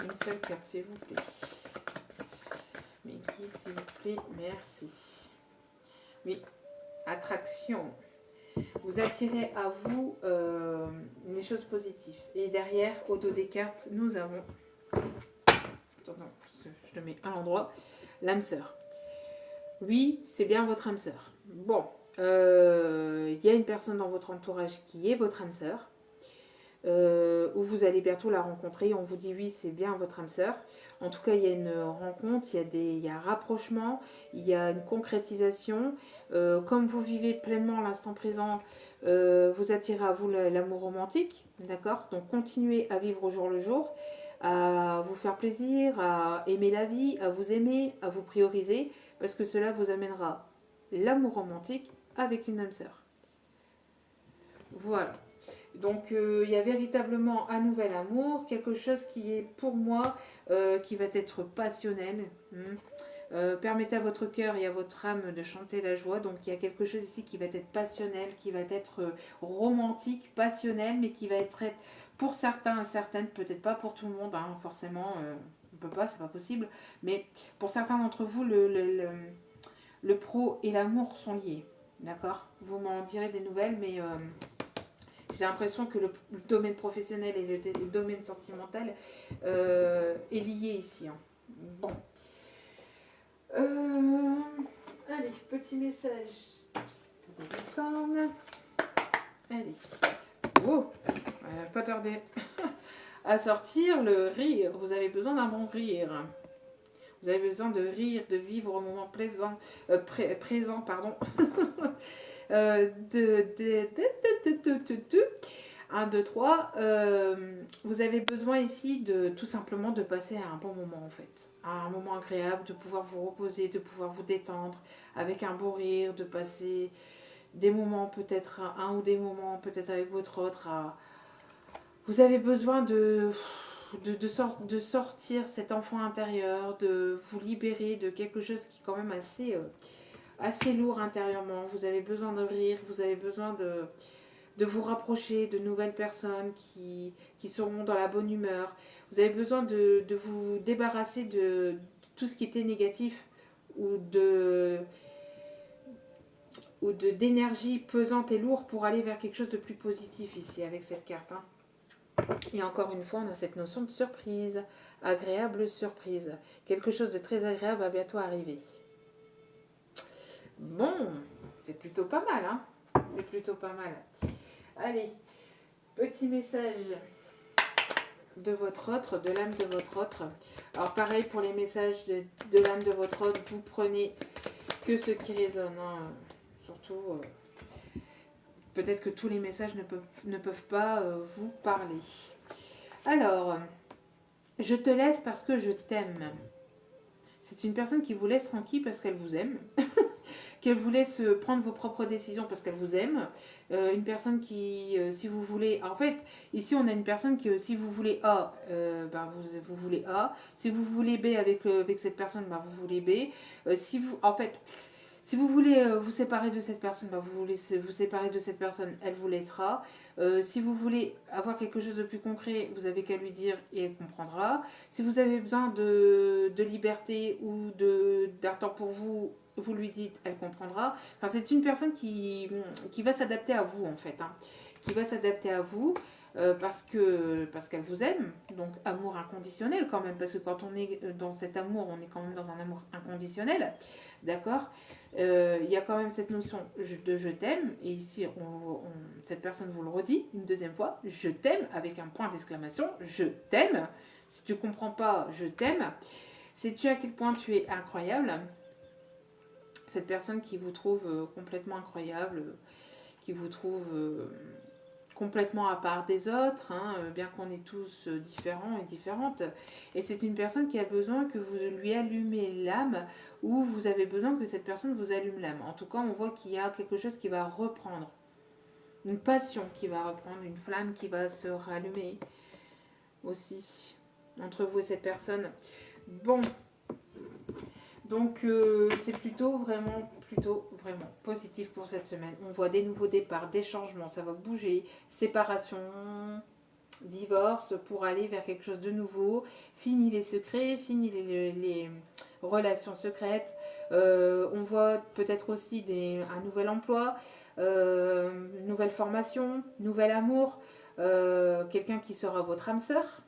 Une seule carte, s'il vous plaît. Mes guides, s'il vous plaît, merci. Oui, attraction. Vous attirez à vous les choses positives. Et derrière, au dos des cartes, nous avons... Attends, je le mets à l'endroit. L'âme sœur. Oui, c'est bien votre âme sœur. Bon, il y a une personne dans votre entourage qui est votre âme sœur. Où vous allez bientôt la rencontrer. On vous dit oui, c'est bien votre âme sœur. En tout cas, il y a une rencontre, il y a un rapprochement, il y a une concrétisation. Comme vous vivez pleinement l'instant présent, vous attirez à vous l'amour romantique, d'accord? Donc continuez à vivre au jour le jour, à vous faire plaisir, à aimer la vie, à vous aimer, à vous prioriser, parce que cela vous amènera l'amour romantique avec une âme sœur. Voilà. Donc il y a véritablement un nouvel amour, quelque chose qui est pour moi, qui va être passionnel. Permettez à votre cœur et à votre âme de chanter la joie. Donc il y a quelque chose ici qui va être passionnel, qui va être romantique, passionnel, mais qui va être pour certains et certaines, peut-être pas pour tout le monde, hein, forcément, on peut pas, c'est pas possible. Mais pour certains d'entre vous, le pro et l'amour sont liés. D'accord? Vous m'en direz des nouvelles, mais... j'ai l'impression que le domaine professionnel et le domaine sentimental est lié ici. Hein. Bon. Allez, petit message. Allez. Oh, pas tarder à sortir le rire. Vous avez besoin d'un bon rire. Vous avez besoin de rire, de vivre au moment présent, pardon. 1, 2, 3. Vous avez besoin ici de tout simplement de passer à un bon moment en fait. À un moment agréable, de pouvoir vous reposer, de pouvoir vous détendre avec un beau rire, de passer des moments peut-être, un ou des moments peut-être avec votre autre. Vous avez besoin de sortir cet enfant intérieur, de vous libérer de quelque chose qui est quand même assez lourd intérieurement. Vous avez besoin de rire, vous avez besoin de vous rapprocher de nouvelles personnes qui seront dans la bonne humeur. Vous avez besoin de vous débarrasser de tout ce qui était négatif ou d'énergie pesante et lourde pour aller vers quelque chose de plus positif ici avec cette carte. Hein. Et encore une fois, on a cette notion de surprise, agréable surprise. Quelque chose de très agréable va bientôt arriver. Bon, c'est plutôt pas mal, hein? C'est plutôt pas mal. Allez, petit message de votre autre, de l'âme de votre autre. Alors pareil pour les messages de l'âme de votre autre, vous prenez que ce qui résonne. Hein. Surtout, peut-être que tous les messages ne peuvent pas vous parler. Alors, je te laisse parce que je t'aime. C'est une personne qui vous laisse tranquille parce qu'elle vous aime. Qu'elle vous laisse prendre vos propres décisions parce qu'elle vous aime. Une personne qui, si vous voulez... En fait, ici, on a une personne qui, si vous voulez A, vous voulez A. Si vous voulez B avec cette personne, vous voulez B. Si vous voulez vous séparer de cette personne, vous voulez vous séparer de cette personne, elle vous laissera. Si vous voulez avoir quelque chose de plus concret, vous avez qu'à lui dire et elle comprendra. Si vous avez besoin de liberté ou d'un temps pour vous, vous lui dites, elle comprendra. Enfin, c'est une personne qui va s'adapter à vous en fait, hein, qui va s'adapter à vous parce qu'elle vous aime, donc amour inconditionnel quand même, parce que quand on est dans cet amour, on est quand même dans un amour inconditionnel, d'accord. Il y a quand même cette notion de je t'aime, et ici cette personne vous le redit une deuxième fois, je t'aime avec un point d'exclamation, je t'aime. Si tu comprends pas, je t'aime. Sais-tu à quel point tu es incroyable? Cette personne qui vous trouve complètement incroyable, qui vous trouve complètement à part des autres, hein, bien qu'on est tous différents et différentes. Et c'est une personne qui a besoin que vous lui allumez l'âme ou vous avez besoin que cette personne vous allume l'âme. En tout cas, on voit qu'il y a quelque chose qui va reprendre. Une passion qui va reprendre, une flamme qui va se rallumer aussi entre vous et cette personne. Bon, donc c'est plutôt vraiment positif pour cette semaine. On voit des nouveaux départs, des changements, ça va bouger, séparation, divorce pour aller vers quelque chose de nouveau. Fini les secrets, fini les relations secrètes. On voit peut-être aussi un nouvel emploi, une nouvelle formation, nouvel amour, quelqu'un qui sera votre âme sœur.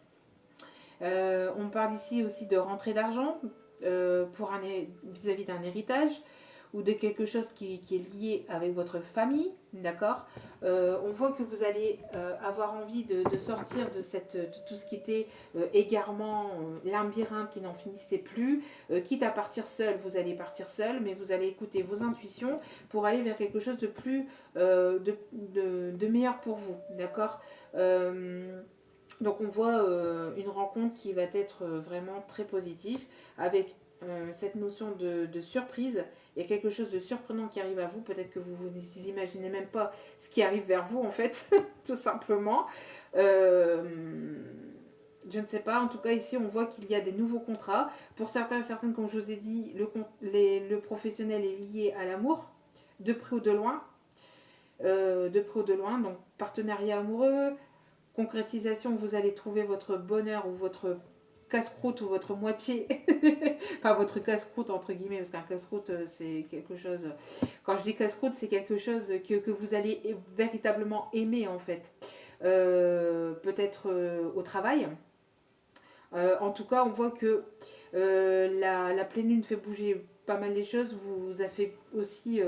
On parle ici aussi de rentrée d'argent vis-à-vis d'un héritage ou de quelque chose qui est lié avec votre famille, d'accord. On voit que vous allez avoir envie de sortir de tout ce qui était égarement, labyrinthe qui n'en finissait plus, quitte à partir seul, vous allez partir seul, mais vous allez écouter vos intuitions pour aller vers quelque chose de plus, de meilleur pour vous, d'accord. Donc on voit une rencontre qui va être vraiment très positive avec cette notion de surprise. Il y a quelque chose de surprenant qui arrive à vous. Peut-être que vous ne vous imaginez même pas ce qui arrive vers vous en fait, tout simplement. Je ne sais pas. En tout cas ici on voit qu'il y a des nouveaux contrats. Pour certains et certaines, comme je vous ai dit, le professionnel est lié à l'amour, de près ou de loin. De près ou de loin, donc partenariat amoureux, concrétisation, vous allez trouver votre bonheur ou votre casse-croûte ou votre moitié, enfin votre casse-croûte entre guillemets, parce qu'un casse-croûte c'est quelque chose, quand je dis casse-croûte c'est quelque chose que vous allez véritablement aimer en fait, peut-être au travail. En tout cas on voit que la pleine lune fait bouger pas mal les choses, vous a fait aussi,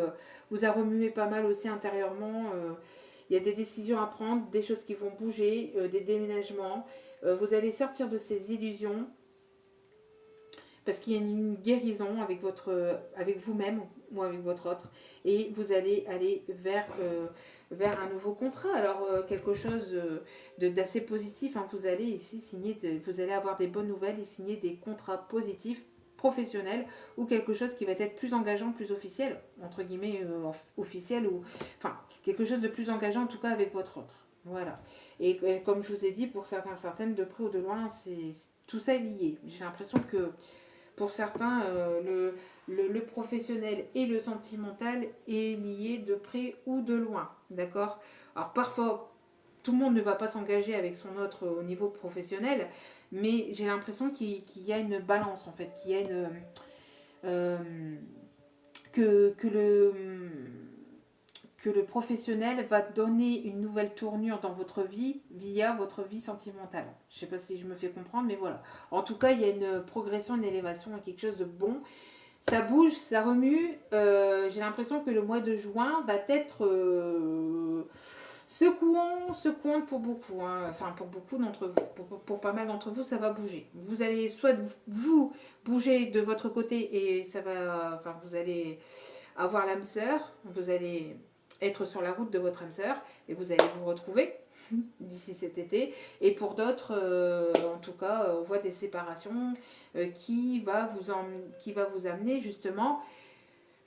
vous a remué pas mal aussi intérieurement. Il y a des décisions à prendre, des choses qui vont bouger, des déménagements. Vous allez sortir de ces illusions parce qu'il y a une guérison avec vous-même ou avec votre autre. Et vous allez aller vers un nouveau contrat. Alors, quelque chose d'assez positif. Hein. Vous allez ici vous allez avoir des bonnes nouvelles et signer des contrats positifs professionnel ou quelque chose qui va être plus engageant, plus officiel, entre guillemets officiel, ou enfin quelque chose de plus engageant en tout cas avec votre autre. Voilà. Et comme je vous ai dit, pour certains, certaines, de près ou de loin, tout ça est lié. J'ai l'impression que pour certains, le professionnel et le sentimental est lié de près ou de loin. D'accord. Alors parfois, tout le monde ne va pas s'engager avec son autre au niveau professionnel, mais j'ai l'impression qu'il y a une balance en fait, qu'il y a que le professionnel va donner une nouvelle tournure dans votre vie via votre vie sentimentale. Je ne sais pas si je me fais comprendre, mais voilà. En tout cas, il y a une progression, une élévation, quelque chose de bon. Ça bouge, ça remue. J'ai l'impression que le mois de juin va être secouant pour beaucoup. Hein. Enfin, pour beaucoup d'entre vous. Pour pas mal d'entre vous, ça va bouger. Vous allez soit vous bouger de votre côté et ça va. Enfin, vous allez avoir l'âme sœur. Vous allez être sur la route de votre âme sœur et vous allez vous retrouver d'ici cet été. Et pour d'autres, en tout cas, on voit des séparations qui va vous amener justement,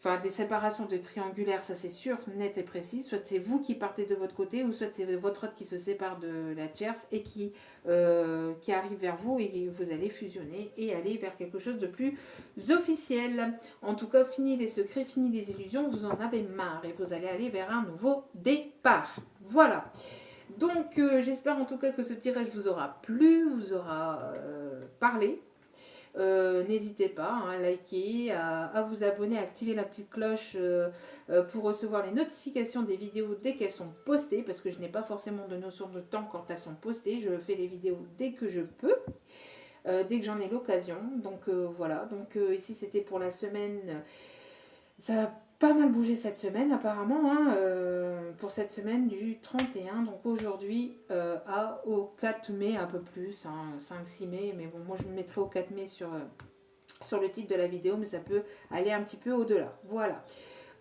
enfin des séparations de triangulaires, ça c'est sûr, net et précis. Soit c'est vous qui partez de votre côté, ou soit c'est votre autre qui se sépare de la tierce et qui arrive vers vous et vous allez fusionner et aller vers quelque chose de plus officiel. En tout cas, fini les secrets, fini les illusions, vous en avez marre et vous allez aller vers un nouveau départ. Voilà. Donc j'espère en tout cas que ce tirage vous aura plu, vous aura parlé. N'hésitez pas à liker, à vous abonner, à activer la petite cloche pour recevoir les notifications des vidéos dès qu'elles sont postées, parce que je n'ai pas forcément de notion de temps quand elles sont postées. Je fais les vidéos dès que je peux, dès que j'en ai l'occasion. Donc voilà, donc ici c'était pour la semaine. Ça va pas mal bouger cette semaine apparemment, hein, pour cette semaine du 31, donc aujourd'hui au 4 mai un peu plus, hein, 5-6 mai, mais bon moi je me mettrai au 4 mai sur sur le titre de la vidéo, mais ça peut aller un petit peu au-delà. Voilà.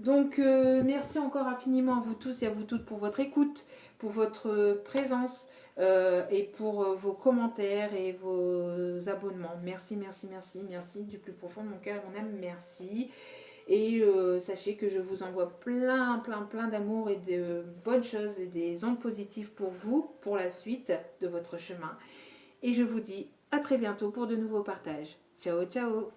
Donc, merci encore infiniment à vous tous et à vous toutes pour votre écoute, pour votre présence et pour vos commentaires et vos abonnements. Merci, merci, merci, merci du plus profond de mon cœur et mon âme. Merci. Et sachez que je vous envoie plein, plein, plein d'amour et de bonnes choses et des ondes positives pour vous, pour la suite de votre chemin. Et je vous dis à très bientôt pour de nouveaux partages. Ciao, ciao!